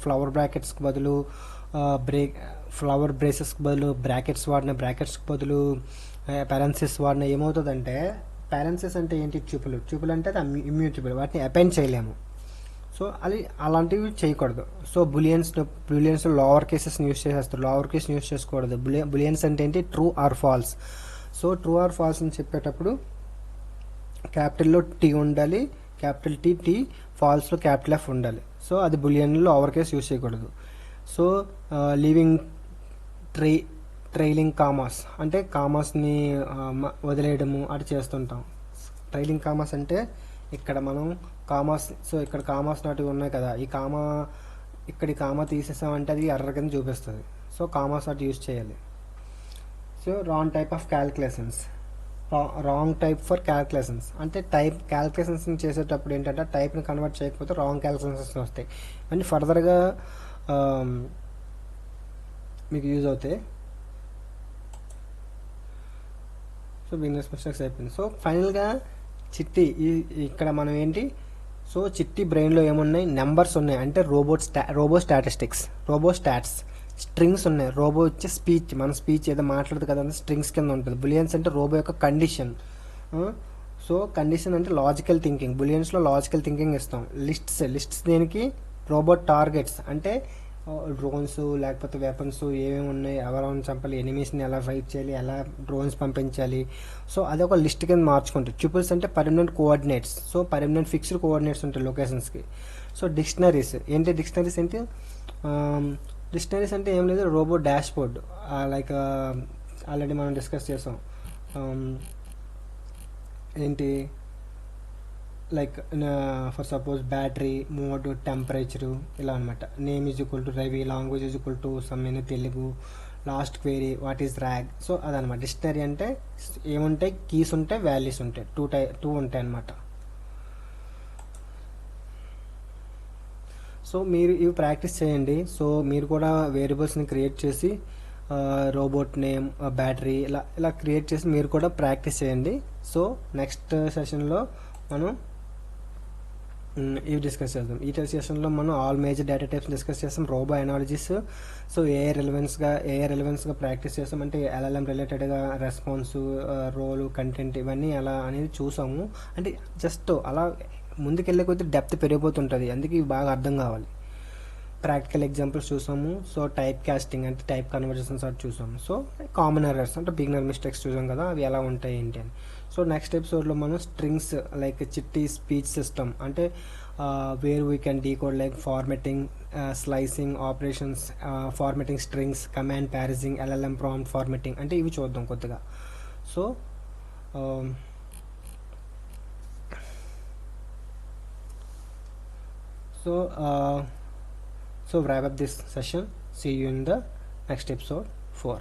ఫ్లవర్ బ్రాకెట్స్కి బదులు ఫ్లవర్ బ్రేసెస్కి బదులు బ్రాకెట్స్ వాడిన, బ్రాకెట్స్కి బదులు పారెన్సిస్ వాడిన ఏమవుతుందంటే, పారెన్సిస్ అంటే ఏంటి, చూపులు అంటే అది ఇమ్యూటబుల్, వాటిని అపెండ్ చేయలేము. సో అది అలాంటివి చేయకూడదు. సో బులియన్స్ లోవర్ కేసెస్ని యూస్ చేసేస్తారు, లోవర్ కేస్ యూస్ చేసుకోకూడదు. బులియన్స్ అంటే ఏంటి, true or false. So true or false అని చెప్పేటప్పుడు క్యాపిటల్లో టీ ఉండాలి, క్యాపిటల్ టీ, ఫాల్స్లో క్యాపిటల్ ఎఫ్ ఉండాలి. సో అది బులియన్లో లోవర్ కేస్ యూస్ చేయకూడదు. సో లీవింగ్ ట్రైలింగ్ కామాస్, అంటే కామాస్ని వదిలేయడము అటు చేస్తుంటాం. ట్రైలింగ్ కామాస్ అంటే ఇక్కడ మనం కామాస్, సో ఇక్కడ కామాస్ నాటివి ఉన్నాయి కదా, ఇక్కడ కామా తీసేసామంటే అది ఎర్ర కింద చూపిస్తుంది. సో కామాస్ నాటి యూజ్ చేయాలి. So wrong type of calculations, wrong type for calculations, అంటే క్యాల్కులేషన్స్ చేసేటప్పుడు ఏంటంటే టైప్ని కన్వర్ట్ చేయకపోతే రాంగ్ క్యాల్కులేషన్స్ వస్తాయి అని ఫర్దర్గా మీకు యూజ్ అవుతాయి. సో బిజినెస్ మిస్టేక్స్ అయిపోయింది. సో ఫైనల్గా చిట్టి ఇక్కడ మనం ఏంటి, సో చిట్టి బ్రెయిన్లో ఏమున్నాయి, నెంబర్స్ ఉన్నాయి, అంటే రోబో స్టాట్స్, స్ట్రింగ్స్ ఉన్నాయి. రోబో వచ్చే స్పీచ్, మన స్పీచ్ ఏదో మాట్లాడదు కదా, స్ట్రింగ్స్ కింద ఉంటుంది. బులియన్స్ అంటే రోబో యొక్క కండిషన్. సో కండిషన్ అంటే లాజికల్ థింకింగ్, బులియన్స్లో లాజికల్ థింకింగ్ ఇస్తాం. లిస్ట్స్ దేనికి, రోబోట్ టార్గెట్స్, అంటే డ్రోన్స్ లేకపోతే వెపన్స్ ఏమేమి ఉన్నాయి, ఎవరెవరిని చంపాలి, ఎనిమీస్ని ఎలా ఫైట్ చేయాలి, ఎలా డ్రోన్స్ పంపించాలి. సో అది ఒక లిస్ట్ కింద మార్చుకుంటారు. ట్యూపుల్స్ అంటే permanent coordinates, so permanent fixed coordinates ఉంటాయి లొకేషన్స్కి. సో డిక్షనరీస్ ఏంటి, డిక్షనరీస్ అంటే ఏం లేదు, robo dash board, like already మనం డిస్కస్ చేసాం. ఏంటి, like for suppose battery, mode, temperature, ఇలా అనమాట. Name is equal to Ravi, language is equal to some in Telugu, last query, what is RAG. So అదనమాట. డిక్షనరీ అంటే ఏముంటాయి, కీస్ ఉంటాయి, వాల్యూస్ ఉంటాయి, టూ ఉంటాయి అనమాట. సో మీరు ఇవి ప్రాక్టీస్ చేయండి. సో మీరు కూడా వేరియబుల్స్ని క్రియేట్ చేసి రోబోట్ నేమ్, బ్యాటరీ ఇలా క్రియేట్ చేసి మీరు కూడా ప్రాక్టీస్ చేయండి. సో నెక్స్ట్ సెషన్లో మనం ఇవి డిస్కస్ చేద్దాం. ఈ సెషన్లో మనం all major data types discuss చేస్తాం, రోబో అనాలజీస్. సో ఏఐ రిలవెన్స్గా ప్రాక్టీస్ చేస్తాం, అంటే ఎల్ఎల్ఎం రిలేటెడ్గా రెస్పాన్స్, రోలు, కంటెంట్ ఇవన్నీ ఎలా అనేది చూసాము. అంటే జస్ట్ అలా ముందుకెళ్ళే కొద్దీ డెప్త్ పెరిగిపోతుంటుంది, అందుకే ఇవి బాగా అర్థం కావాలి. ప్రాక్టికల్ ఎగ్జాంపుల్స్ చూసాము. సో టైప్ కాస్టింగ్ అంటే టైప్ కన్వర్జేషన్స్ అది చూసాము. సో కామన్ ఎర్రర్స్ అంటే బిగినర్ మిస్టేక్స్ చూసాం కదా, అవి ఎలా ఉంటాయి ఏంటి అని. సో నెక్స్ట్ ఎపిసోడ్లో మనం strings like Chitti speech system, అంటే where we can decode like formatting, slicing operations, formatting strings, command parsing, LLM prompt formatting, అంటే ఇవి చూద్దాం కొద్దిగా. So wrap up this session. See you in the next episode 4.